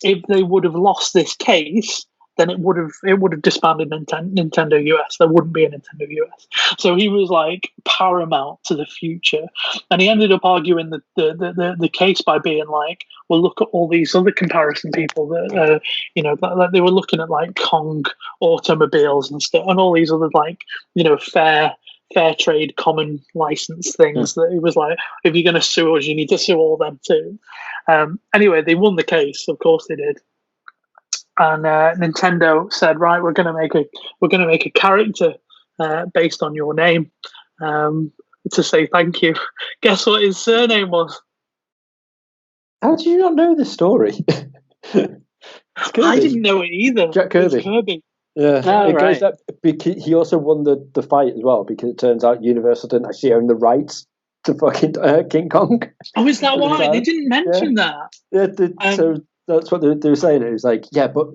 if they would have lost this case, then it would have disbanded Nintendo US. There wouldn't be a Nintendo US. So he was like paramount to the future, and he ended up arguing the case by being like, well, look at all these other comparison people that that they were looking at, like Kong automobiles and stuff, and all these other fair trade common license things that he was like, if you're going to sue us, you need to sue all them too. Anyway, they won the case. Of course they did. And Nintendo said, right, we're going to make a character based on your name to say thank you. Guess what his surname was? How do you not know this story? I didn't know it either. Jack Kirby. It's Kirby. Yeah, goes up because he also won the fight as well, because it turns out Universal didn't actually own the rights to fucking King Kong. Oh, is that why? They didn't mention that. Yeah, so that's what they were saying. It was like, yeah, but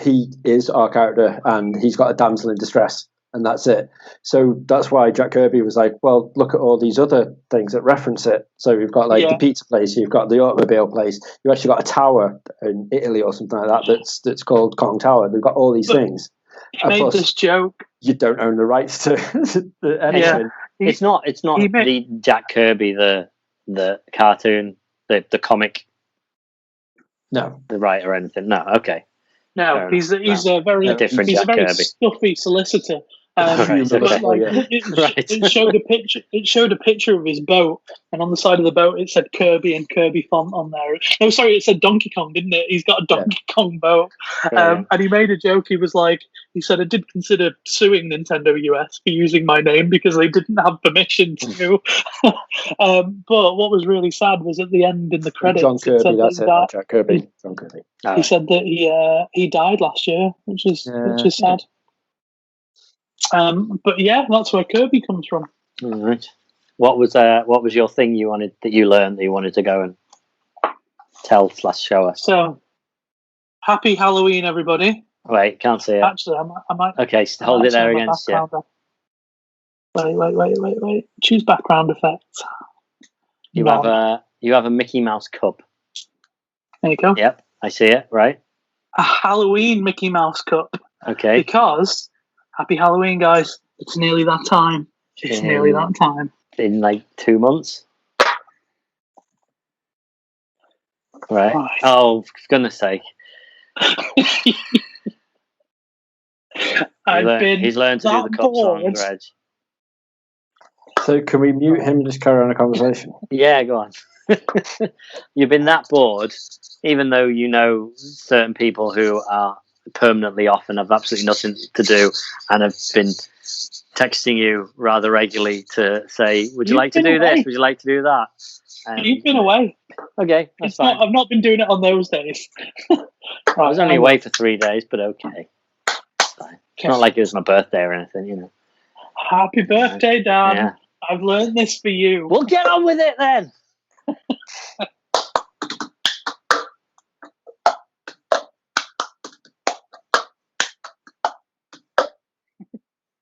he is our character, and he's got a damsel in distress, and that's it. So that's why Jack Kirby was like, well, look at all these other things that reference it. So you've got the pizza place, you've got the automobile place, you've actually got a tower in Italy or something like that that's called Kong Tower. They've got all these things. He made this joke. You don't own the rights to anything. Yeah. It's not the Jack Kirby, the cartoon, the comic. No, the writer or anything. No, okay. No, he's a very stuffy solicitor. It showed a picture. It showed a picture of his boat, and on the side of the boat it said Kirby and Kirby font on there. No, sorry, it said Donkey Kong, didn't it? He's got a Donkey Kong boat, and he made a joke. He said, I did consider suing Nintendo US for using my name because they didn't have permission to. But what was really sad was at the end in the credits, John Kirby. That's it. Jack Kirby. John Kirby. He said that he died last year, which is sad. But yeah, that's where Kirby comes from. All right. What was your thing you wanted that you learned that you wanted to go and tell/show us? So, happy Halloween, everybody! Wait, can't see it. Actually, I might. Okay, hold it there again. Yeah. Wait. Choose background effects. You have a Mickey Mouse cup. There you go. Yep, I see it. Right. A Halloween Mickey Mouse cup. Okay. Because happy Halloween, guys! It's nearly that time. Nearly that time. In like 2 months. Right. Oh, for goodness sake. He's learned to do the cup song, Reg. So can we mute him and just carry on a conversation? Yeah, go on. You've been that bored, even though you know certain people who are permanently off and have absolutely nothing to do and have been texting you rather regularly to say, would you like to do this? Would you like to do that? You've been away. Okay, that's fine. I've not been doing it on those days. I was only away for 3 days, but okay. It's fine. It's not like it was my birthday or anything, you know. Happy birthday, Dad. Yeah. I've learned this for you. We'll get on with it then.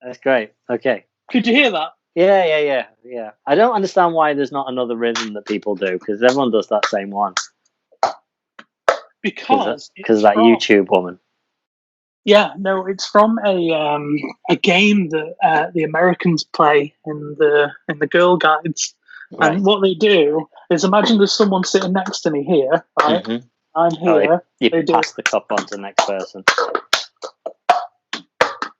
That's great. Okay. Could you hear that? Yeah. I don't understand why there's not another rhythm that people do, because everyone does that same one. Because that YouTube woman. Yeah, no, it's from a game that the Americans play in the Girl Guides, right. And what they do is imagine there's someone sitting next to me here, right? Mm-hmm. I'm here. You pass the cup on to the next person.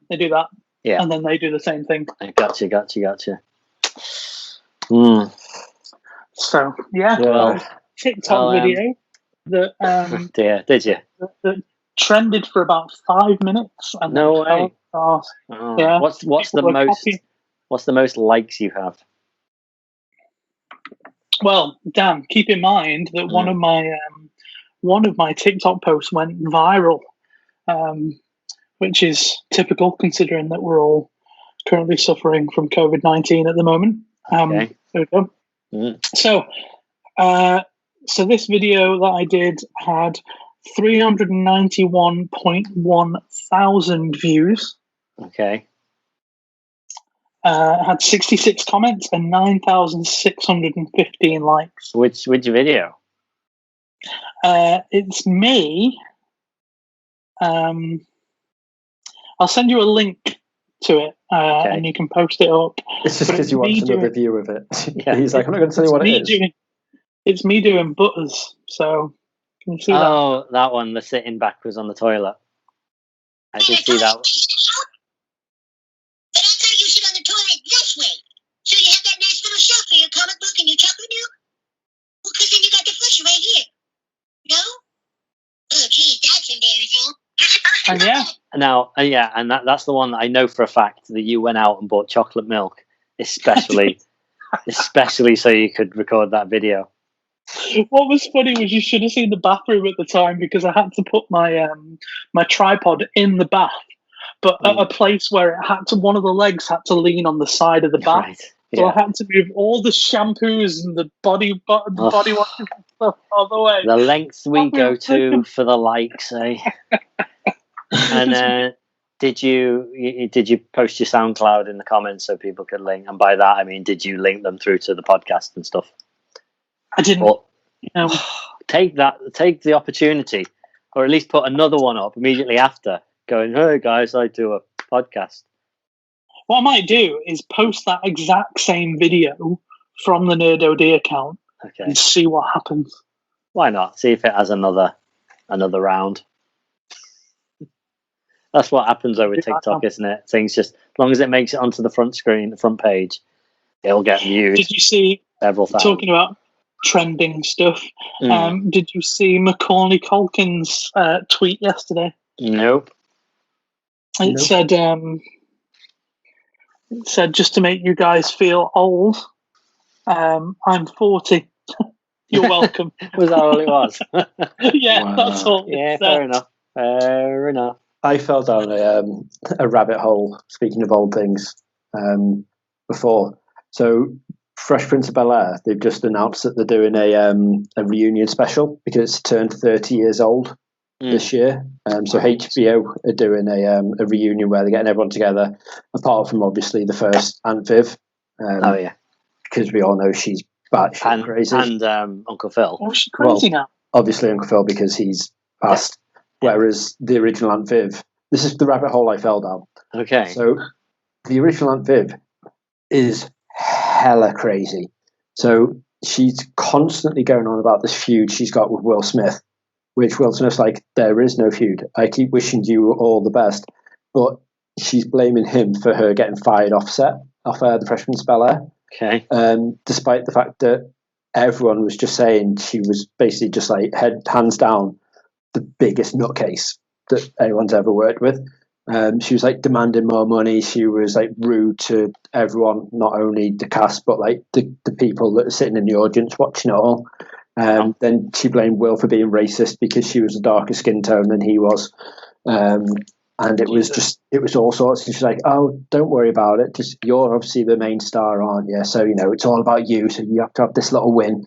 They do that. Yeah. And then they do the same thing. Gotcha. So, yeah. Well, TikTok video that... did you? That trended for about 5 minutes. And no way. Yeah. What's the most likes you have? Well, Dan, keep in mind that one of my TikTok posts went viral, which is typical considering that we're all currently suffering from COVID-19 at the moment. Okay. There we go. So this video that I did had 391.1 thousand views. Okay. Had 66 comments and 9,615 likes. Which video? It's me. I'll send you a link to it, and you can post it up. It's just because you want another view of it. Yeah. He's like, I'm not going to tell you what it is. It's me doing butters. So can you see that? Oh, that one, the sitting backwards on the toilet. I did see that one. But I thought you sit on the toilet this way. So you have that nice little shelf for your comic book and your chocolate milk? Well, because then you got the flusher right here. No? Oh, geez, that's embarrassing. You're supposed to And that's the one that I know for a fact that you went out and bought chocolate milk, especially so you could record that video. What was funny was you should have seen the bathroom at the time, because I had to put my my tripod in the bath, but at a place where it had to, one of the legs had to lean on the side of the bath. Right. Yeah. So I had to move all the shampoos and the body wash and stuff all the way. The lengths we go to for the likes, eh? And did you post your SoundCloud in the comments so people could link? And by that I mean, did you link them through to the podcast and stuff? I didn't. Take the opportunity, or at least put another one up immediately after, going, "Hey guys, I do a podcast." What I might do is post that exact same video from the Nerd OD account and see what happens. Why not? See if it has another round. That's what happens over TikTok, isn't it? Things just, as long as it makes it onto the front screen, the front page, it'll get viewed. Did you see, several thousand. Talking about trending stuff, did you see Macaulay Culkin's tweet yesterday? Nope. It said, just to make you guys feel old, I'm 40. You're welcome. Was that all it was? Yeah, wow. That's all. Yeah, fair enough. I fell down a rabbit hole, speaking of old things, before. So Fresh Prince of Bel-Air, they've just announced that they're doing a reunion special because it's turned 30 years old. this year. So HBO are doing a reunion where they're getting everyone together, apart from obviously the first Aunt Viv. Because we all know she's batshit crazy. And Uncle Phil. Oh, she's crazy now. Obviously Uncle Phil, because he's passed. Yeah. Whereas the original Aunt Viv, this is the rabbit hole I fell down. Okay. So the original Aunt Viv is hella crazy. So she's constantly going on about this feud she's got with Will Smith, which Will Smith's like, there is no feud. I keep wishing you all the best. But she's blaming him for her getting fired off The Freshman's Bel-Air. Okay. Despite the fact that everyone was just saying she was basically just like hands down the biggest nutcase that anyone's ever worked with. She was like demanding more money. She was like rude to everyone, not only the cast but like the people that are sitting in the audience watching it all. Then she blamed Will for being racist because she was a darker skin tone than he was. And it was all sorts. And she's like, oh, don't worry about it. Just, you're obviously the main star, aren't you? So, it's all about you. So you have to have this little win.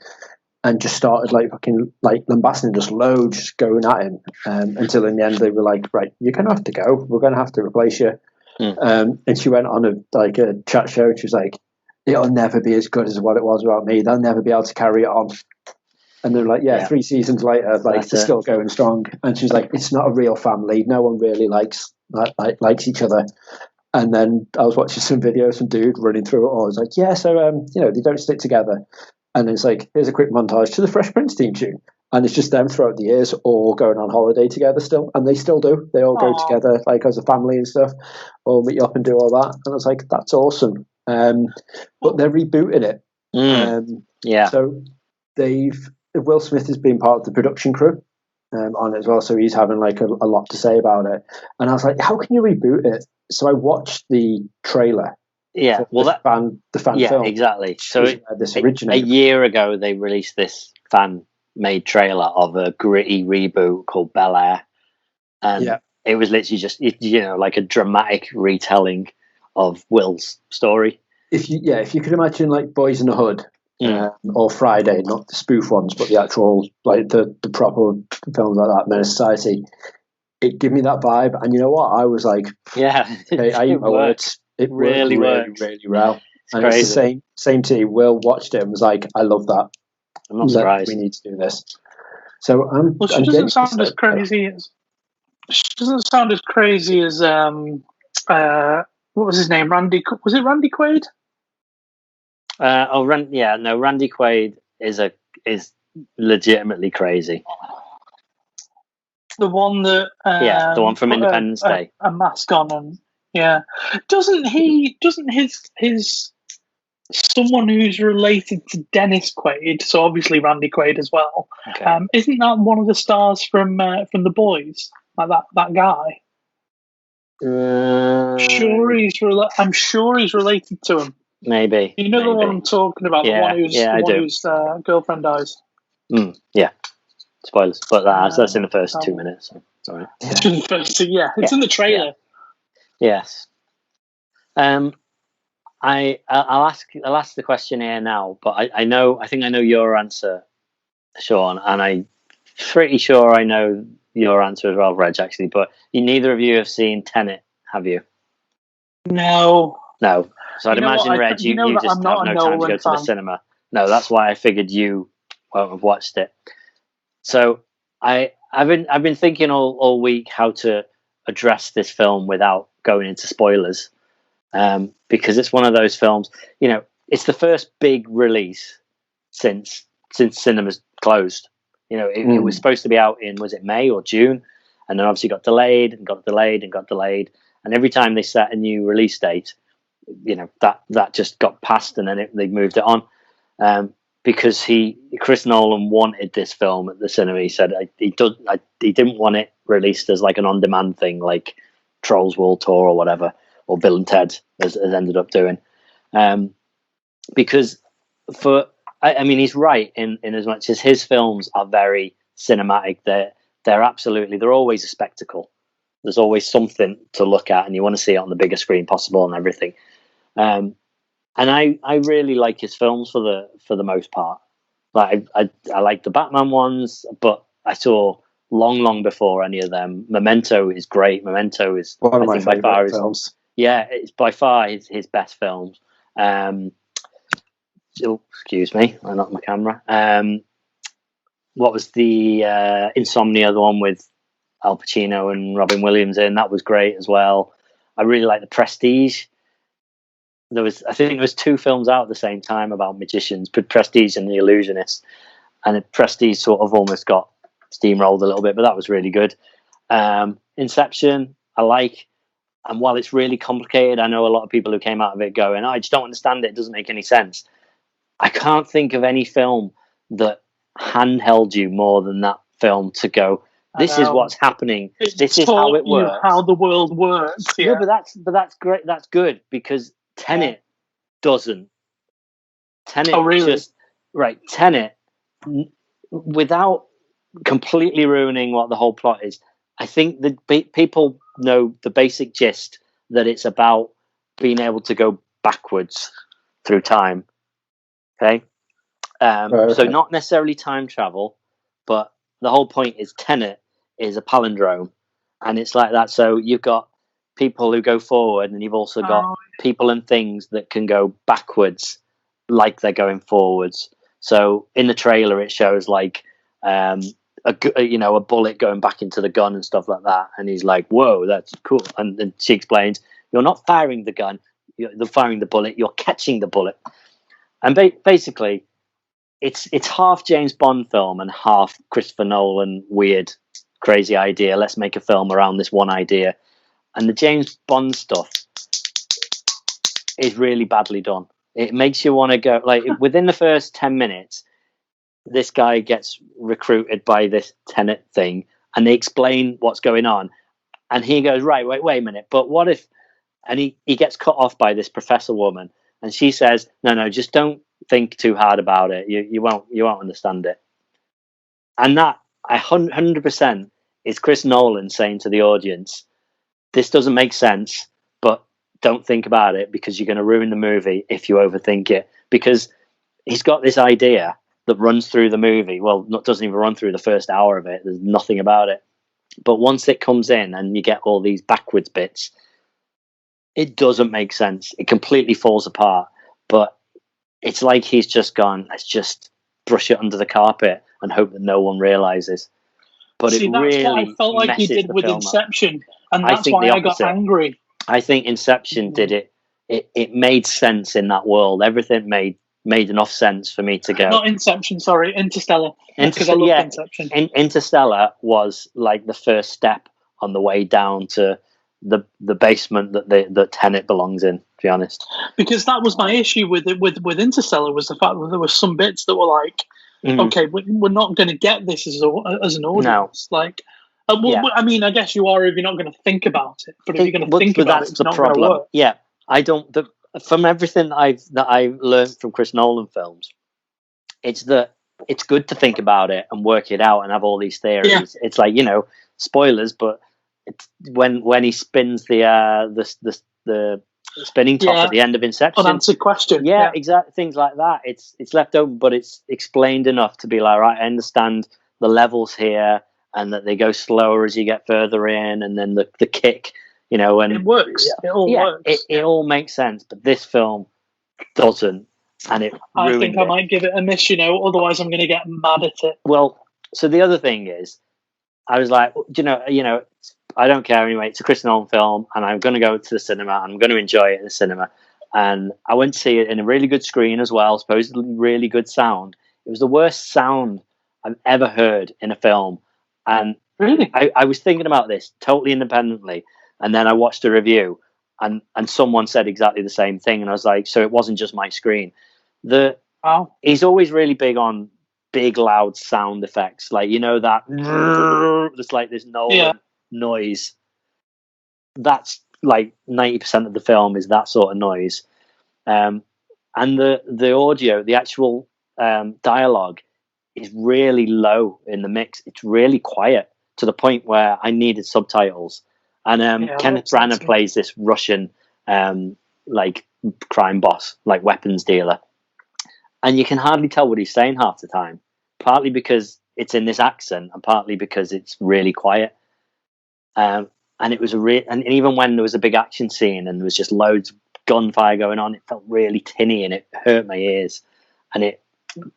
And just started like fucking like lambasting just loads, just going at him. Until in the end they were like, right, you're going to have to go. We're going to have to replace you. And she went on a chat show. And she was like, it'll never be as good as what it was without me. They'll never be able to carry it on. And they're like, 3 seasons later, like they're still going strong. And she's like, it's not a real family. No one really likes each other. And then I was watching some videos, some dude running through it all. I was like, they don't stick together. And it's like, here's a quick montage to the Fresh Prince theme tune. And it's just them throughout the years all going on holiday together still. And they still do. They all go together like as a family and stuff, all meet up and do all that. And I was like, that's awesome. But they're rebooting it. So Will Smith has been part of the production crew on it as well, so he's having like a lot to say about it. And I was like, how can you reboot it? So I watched the trailer. Yeah, well, the fan film. Yeah, exactly. So a year ago, they released this fan-made trailer of a gritty reboot called Bel Air, and it was literally just like a dramatic retelling of Will's story. If you could imagine like Boys in the Hood. Or Friday, not the spoof ones, but the actual, like the proper films like that, Menace Society. It gave me that vibe, and you know what? I was like, okay, I eat my words. It really works, really well. And crazy. It's the same team. Will watched it and was like, I love that. I'm not surprised. We need to do this. So she doesn't sound as crazy as. She doesn't sound as crazy as what was his name? Randy? Was it Randy Quaid? Randy Quaid is legitimately crazy. The one that the one from Independence Day, a mask on, and doesn't his someone who's related to Dennis Quaid, so obviously Randy Quaid as well. Okay. Isn't that one of the stars from The Boys? Like that guy. I'm sure he's related to him. Maybe. You know the one I'm talking about, the one whose girlfriend dies. Yeah. Spoilers, but that's in the first 2 minutes. So sorry. It's in the trailer. Yes. I'll ask the question here now, but I think I know your answer, Sean, and I'm pretty sure I know your answer as well, Reg. Actually, but neither of you have seen Tenet, have you? No. So I'd imagine, Reg, you just have no time to go to the cinema. No, that's why I figured you won't have watched it. So I've been thinking all week how to address this film without going into spoilers, because it's one of those films. It's the first big release since cinemas closed. It was supposed to be out in, was it May or June, and then obviously got delayed, and every time they set a new release date, that just got passed, and then they moved it on, because Chris Nolan wanted this film at the cinema. He said he didn't want it released as like an on-demand thing, like Trolls World Tour or whatever, or Bill and Ted has ended up doing, because he's right in as much as his films are very cinematic. They're always a spectacle. There's always something to look at, and you want to see it on the biggest screen possible and everything. And I really like his films for the most part. Like I like the Batman ones, but I saw long before any of them. Memento is great. Memento is one of my by far favorite films. it's by far his best films. Excuse me, I knocked my camera. What was the Insomnia, the one with Al Pacino and Robin Williams in? That was great as well. I really like The Prestige. I think there was 2 films out at the same time about magicians, Prestige and The Illusionist, and Prestige sort of almost got steamrolled a little bit, but that was really good. Inception, I like, and while it's really complicated, I know a lot of people who came out of it going, I just don't understand it doesn't make any sense. I can't think of any film that handheld you more than that film to go, this is what's happening. This is how it works. How the world works. Yeah, but that's great. That's good, because Tenet doesn't. Tenet Tenet, without completely ruining what the whole plot is, I think that people know the basic gist, that it's about being able to go backwards through time. Okay? So not necessarily time travel, but the whole point is Tenet is a palindrome, and it's like that. So you've got people who go forward, and you've also got people and things that can go backwards like they're going forwards. So in the trailer it shows like a bullet going back into the gun and stuff like that, and he's like, whoa, that's cool. And then she explains, you're not firing the gun, you're firing the bullet, you're catching the bullet. And basically it's half James Bond film and half Christopher Nolan weird crazy idea, let's make a film around this one idea. And the James Bond stuff is really badly done. It makes you want to go, like, within the first 10 minutes, this guy gets recruited by this Tenet thing, and they explain what's going on. And he goes, right, wait a minute, but what if... And he gets cut off by this professor woman, and she says, no, just don't think too hard about it. You won't understand it. And that, 100%, is Chris Nolan saying to the audience, this doesn't make sense, but don't think about it, because you're going to ruin the movie if you overthink it. Because he's got this idea that runs through the movie. Well, doesn't even run through the first hour of it. There's nothing about it. But once it comes in and you get all these backwards bits, it doesn't make sense. It completely falls apart. But it's like he's just gone, let's just brush it under the carpet and hope that no one realizes. But see, that's what I felt like he did with Inception, and that's why I got angry. I think Inception did it. It made sense in that world. Everything made enough sense for me to go. Not Inception, sorry, Interstellar. Because I love Inception. Interstellar was like the first step on the way down to the basement that Tenet belongs in, to be honest. Because that was my issue with Interstellar, was the fact that there were some bits that were like, okay, we're not going to get this as an audience. No. Like, I mean, I guess you are if you're not going to think about it. But if you're going to think about it, it's not going to work. Yeah, I don't. From everything that I learned from Chris Nolan films, it's good to think about it and work it out and have all these theories. Yeah. It's like, spoilers, but it's when he spins the spinning top at the end of Inception, unanswered question. Yeah, exactly. Things like that. It's left open, but it's explained enough to be like, right, I understand the levels here, and that they go slower as you get further in, and then the kick, and it works. It all works. It all makes sense. But this film doesn't, and it. I think I might give it a miss. Otherwise I'm going to get mad at it. Well, so the other thing is, I was like, I don't care anyway. It's a Chris Nolan film, and I'm going to go to the cinema. I'm going to enjoy it in the cinema. And I went to see it in a really good screen as well, supposedly really good sound. It was the worst sound I've ever heard in a film. And really, I was thinking about this totally independently, and then I watched a review, and someone said exactly the same thing, and I was like, so it wasn't just my screen. He's always really big on big loud sound effects, like that. It's like this noise. That's like 90% of the film is that sort of noise, and the audio, the actual dialogue, is really low in the mix. It's really quiet to the point where I needed subtitles. And Kenneth Branagh plays this Russian like crime boss, like weapons dealer, and you can hardly tell what he's saying half the time. Partly because it's in this accent, and partly because it's really quiet. And it was and even when there was a big action scene and there was just loads of gunfire going on, it felt really tinny and it hurt my ears. And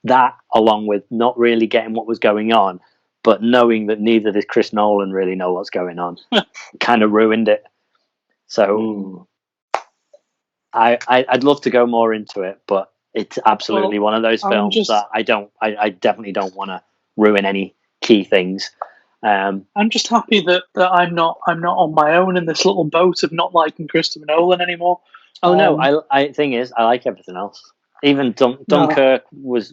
that, along with not really getting what was going on, but knowing that neither does Chris Nolan really know what's going on, kind of ruined it. So I'd love to go more into it, but it's absolutely one of those films that I definitely don't want to ruin any key things. I'm just happy that I'm not on my own in this little boat of not liking Christopher Nolan anymore. Oh no, thing is, I like everything else. Even Dunkirk was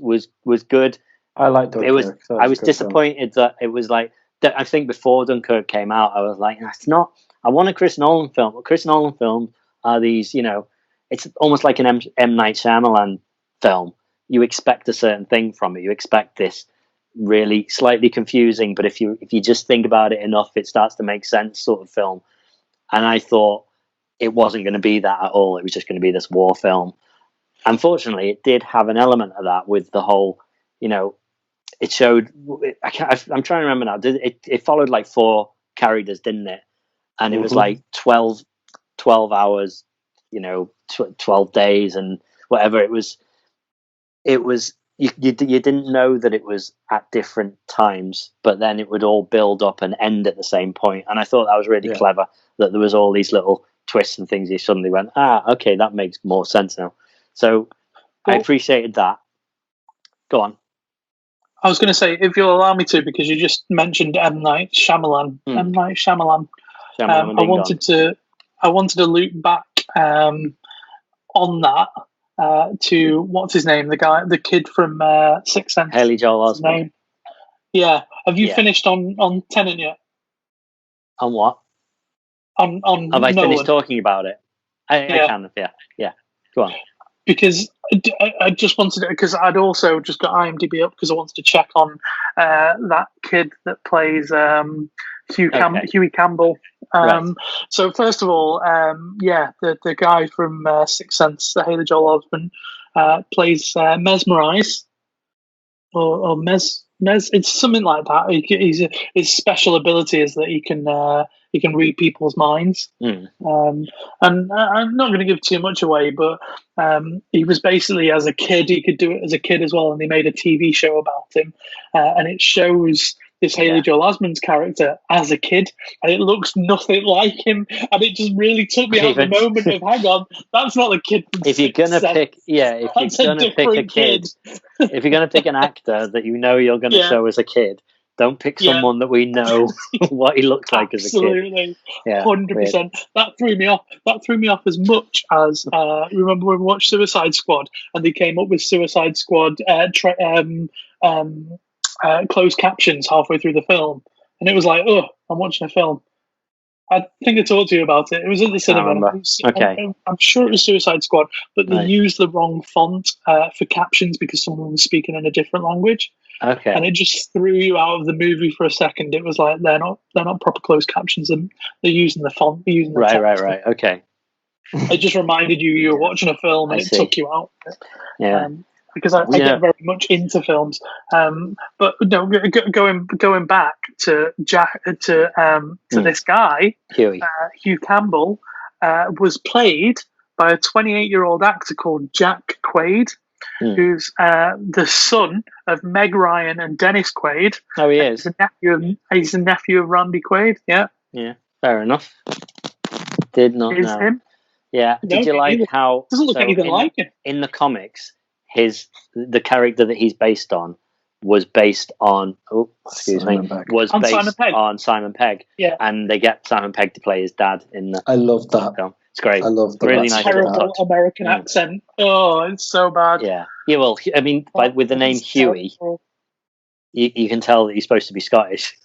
good. I like Dunkirk. I was disappointed that it was like, I think before Dunkirk came out, I was like, it's not. I want a Chris Nolan film. But Chris Nolan films are these, it's almost like an M. Night Shyamalan film. You expect a certain thing from it. You expect this really slightly confusing, but if you just think about it enough, it starts to make sense sort of film. And I thought it wasn't going to be that at all. It was just going to be this war film. Unfortunately, it did have an element of that with the whole, it showed. I'm trying to remember now. It followed like 4 characters, didn't it? And it was like 12 hours, 12 days and whatever. It was. You didn't know that it was at different times, but then it would all build up and end at the same point. And I thought that was really clever, that there was all these little twists and things. You suddenly went, okay, that makes more sense now. So I appreciated that. Go on. I was going to say, if you'll allow me to, because you just mentioned M. Night Shyamalan. M. Night Shyamalan. I wanted to loop back on that. To what's his name? The kid from Sixth Sense. Haley Joel Osment. Yeah. Have you finished on Tenet yet? On what? On have I Nolan? Finished talking about it? I kind of, yeah. Go on. Because I just wanted to, because I'd also just got IMDb up because I wanted to check on that kid that plays Huey Campbell. Right. So first of all, the guy from Sixth Sense, Haley Joel Osment, plays Mesmerize or Mes. It's something like that. His special ability is that he can read people's minds. And I'm not going to give too much away, but he was basically, as a kid, he could do it as a kid as well, and they made a TV show about him, and it shows this Haley Joel Osment's character as a kid, and it looks nothing like him, and it just really took me out of the moment of, hang on, that's not the kid from if you're gonna pick a kid, if you're gonna pick an actor that you're gonna show as a kid, don't pick someone that we know what he looks like as a kid. Absolutely, 100%. That threw me off. That threw me off as much as remember when we watched Suicide Squad and they came up with Suicide Squad closed captions halfway through the film, and it was like, oh, I'm watching a film. I think I talked to you about it. It was at the cinema. I'm sure it was Suicide Squad, but they used the wrong font for captions because someone was speaking in a different language. Okay. And it just threw you out of the movie for a second. It was like they're not proper closed captions, and they're using the font. They're using the text. Right. Okay. It just reminded you were watching a film, and it took you out. Yeah. Because I get very much into films, but no, going back to this guy, Hugh Campbell, was played by a 28-year-old actor called Jack Quaid, who's the son of Meg Ryan and Dennis Quaid. Oh, he is. He's the nephew of Randy Quaid. Yeah. Yeah. Fair enough. Did not know. Him? Yeah. Did you like how? Doesn't look anything like him in the comics? The character that he's based on was based on Simon Pegg. Yeah. And they get Simon Pegg to play his dad in the I love that film. It's great. I love that. Really nice. Terrible American accent. Oh, it's so bad. Yeah. Well, I mean, with the name Huey, you can tell that he's supposed to be Scottish.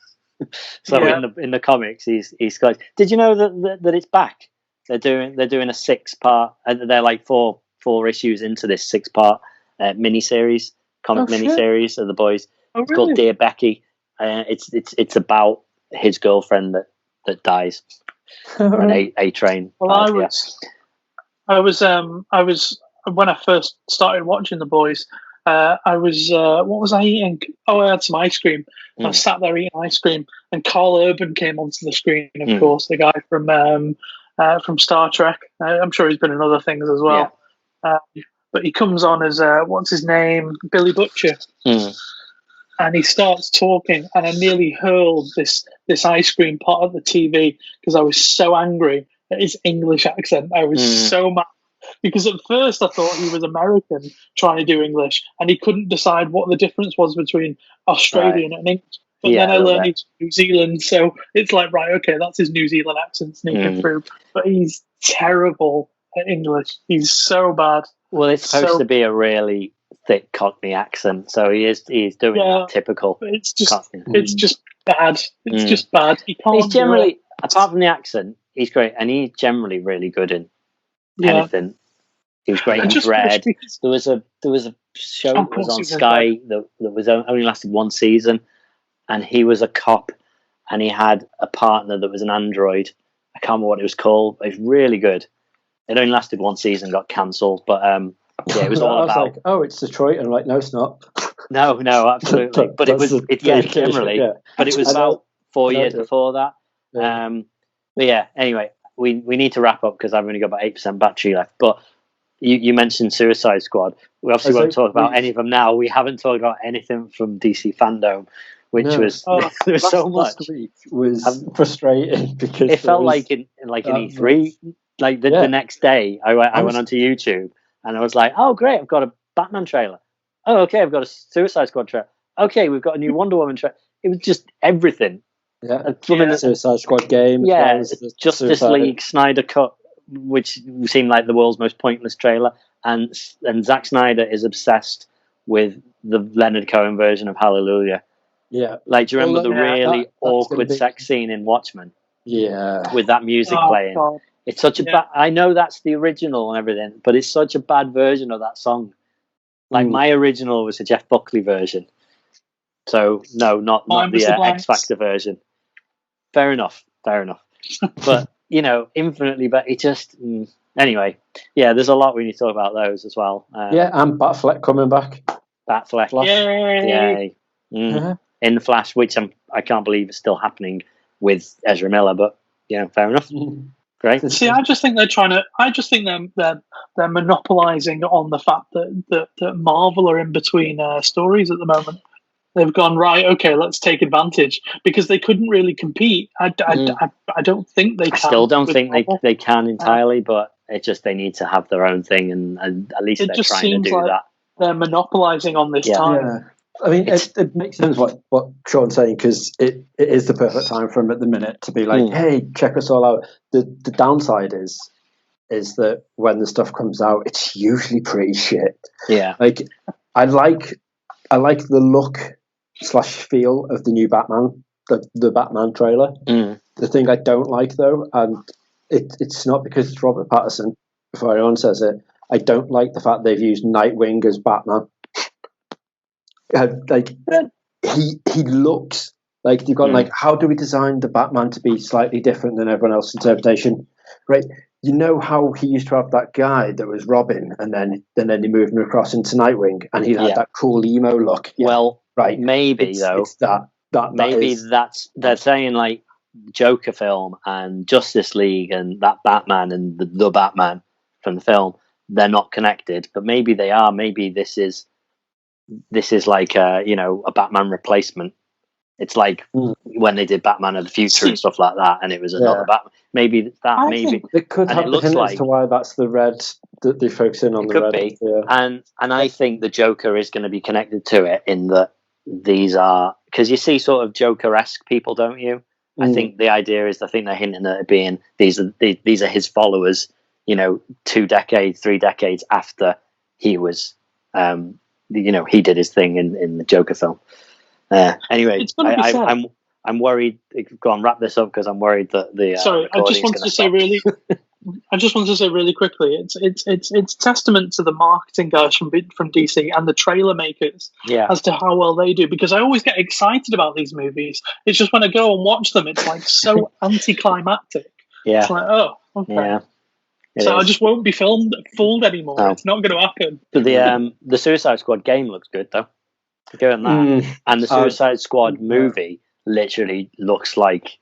So in the comics, he's Scottish. Did you know that it's back? They're doing a 6-part. They're like four issues into this 6-part miniseries, comic miniseries of the boys. It's called Dear Becky. It's about his girlfriend that dies on a train. Well, I was when I first started watching The Boys, I was what was I eating? Oh, I had some ice cream. I sat there eating ice cream, and Carl Urban came onto the screen. Of course, the guy from Star Trek. I'm sure he's been in other things as well. Yeah. But he comes on as what's his name, Billy Butcher, and he starts talking, and I nearly hurled this ice cream pot at the TV because I was so angry at his English accent. I was so mad. Because at first I thought he was American trying to do English, and he couldn't decide what the difference was between Australian and English. But then I learned he's New Zealand, so it's like, right, okay, that's his New Zealand accent sneaking through. But he's terrible at English. He's so bad. Well, it's supposed to be a really thick Cockney accent, so he's doing that typical. It's just bad. It's just bad. He's generally, apart from the accent, he's great, and he's generally really good in anything. He was great in Dread. There was a show that was on Sky that was only lasted one season, and he was a cop, and he had a partner that was an android. I can't remember what it was called. It was really good. It only lasted one season, got cancelled, but it was all about. Like, oh, it's Detroit, and I'm like, no, it's not. No, absolutely. But it was generally. Yeah. But it was about 4 years before that. Yeah. But yeah, anyway. We need to wrap up because I've only got about 8% battery left. But you mentioned Suicide Squad. We obviously won't talk about any of them now. We haven't talked about anything from DC Fandom, which was there was so much. Last week was frustrating because it felt like in an E3. Like the next day, I went onto YouTube and I was like, "Oh great, I've got a Batman trailer. Oh okay, I've got a Suicide Squad trailer. Okay, we've got a new Wonder Woman trailer." It was just everything. The Suicide Squad game. Justice League Snyder Cut, which seemed like the world's most pointless trailer, and Zack Snyder is obsessed with the Leonard Cohen version of Hallelujah. Yeah, like do you remember the really awkward sex scene in Watchmen? Yeah, with that music playing. God. It's such a bad. I know that's the original and everything, but it's such a bad version of that song. Like my original was a Jeff Buckley version. So no, not the X Factor version. Fair enough. But infinitely better. It just anyway. Yeah, there's a lot we need to talk about those as well. And Batfleck coming back. Batfleck, yay! In the Flash, which I can't believe is still happening with Ezra Miller, but fair enough. Great. See, I just think they're trying to. I just think they're monopolizing on the fact that Marvel are in between stories at the moment. They've gone, right, okay, let's take advantage because they couldn't really compete. I don't think they can. I still don't think they can entirely, but it's just they need to have their own thing, and at least they're trying to do that. They're monopolizing on this time. Yeah. I mean, it makes sense what Sean's saying because it is the perfect time for him at the minute to be like, hey, check us all out. The downside is that when the stuff comes out, it's usually pretty shit. Yeah. Like, I like the look / feel of the new Batman, the Batman trailer. The thing I don't like though, and it's not because it's Robert Pattinson, before anyone says it, I don't like the fact they've used Nightwing as Batman. He looks like you've got like, how do we design the Batman to be slightly different than everyone else's interpretation? Right. You know how he used to have that guy that was Robin, and then he moved him across into Nightwing, and he had that cool emo look. Yeah. Well, right, maybe it's that that's they're saying like Joker film and Justice League and that Batman and the Batman from the film, they're not connected, but maybe they are. Maybe this is like a Batman replacement. It's like when they did Batman of the Future and stuff like that, and it was another Batman. Maybe that. Maybe it could have the hint as to why that's the red that they focus in on. It the could red. Be, and I think the Joker is going to be connected to it in that these are, because you see sort of Joker-esque people, don't you? I think the idea is, I think they're hinting at it being these are his followers. 2 decades, 3 decades after he was, he did his thing in the Joker film. Anyway, I'm worried. Go on, wrap this up because I'm worried that the. Sorry, I just wanted to say really. I just wanted to say really quickly, it's testament to the marketing guys from DC and the trailer makers as to how well they do. Because I always get excited about these movies. It's just when I go and watch them, it's like so anticlimactic. Yeah, it's like, oh, okay. So I just won't be fooled anymore. No. It's not going to happen. But the Suicide Squad game looks good though. Given that, and the Suicide Squad movie literally looks like,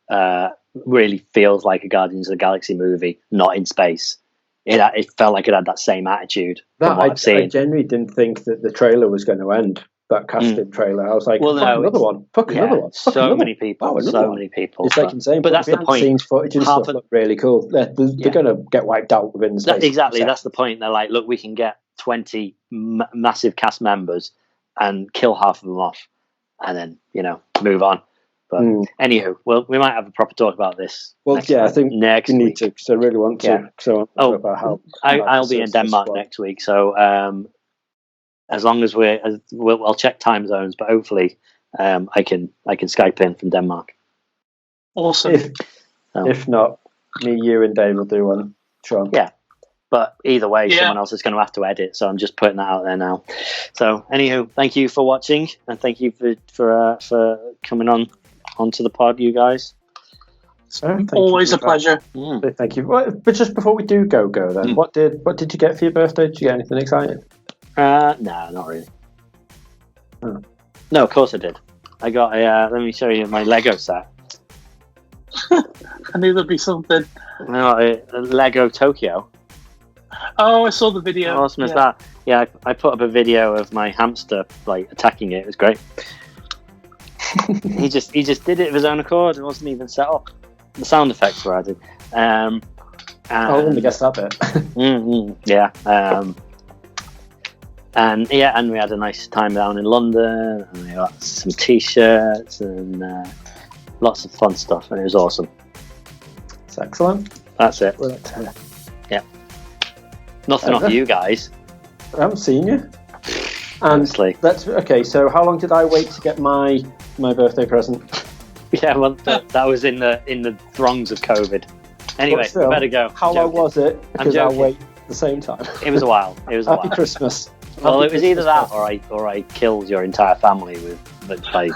really feels like a Guardians of the Galaxy movie, not in space. It felt like it had that same attitude. I genuinely didn't think that the trailer was going to end. That casting trailer, I was like, another one. Another one. So many people. It's like insane. But that's the point. Scenes, footage and stuff look really cool. They're going to get wiped out within the space. Exactly. That's the point. They're like, look, we can get 20 massive cast members and kill half of them off, and then move on. But anywho, well, we might have a proper talk about this. Well, I think next we need to, because I really want to. Yeah. So about how I'll be in Denmark next week, so as long as I'll check time zones, but hopefully I can Skype in from Denmark. Awesome. If not, me, you, and Dave will do one. Sure. Yeah. But either way, someone else is going to have to edit, so I'm just putting that out there now. So, anywho, thank you for watching, and thank you for coming onto the pod, you guys. Always a pleasure. Thank you. But just before we do go then, what did you get for your birthday? Did you get anything exciting? No, not really. No, of course I did. I got let me show you my Lego set. I knew there'd be something. No, a Lego Tokyo. Oh, I saw the video. How awesome is that? Yeah, I put up a video of my hamster attacking it. It was great. he just did it of his own accord. It wasn't even set up. The sound effects were added. I wouldn't have guessed that bit. Yeah. And we had a nice time down in London, and we got some t-shirts and lots of fun stuff, and it was awesome. It's excellent. That's it. Yeah. Nothing off you guys. I haven't seen you. Honestly. That's okay. So, how long did I wait to get my birthday present? Yeah, well, that was in the throngs of COVID. Anyway, we better go. How long was it? Because I wait at the same time. It was a while. Happy Christmas. Well, it was either that or I killed your entire family by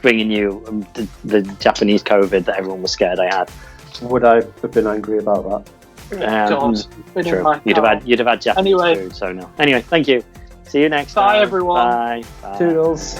bringing you the Japanese COVID that everyone was scared I had. Would I have been angry about that? True. You'd have had Japanese food, so no. Anyway, thank you. See you next time. Bye, everyone. Bye. Toodles.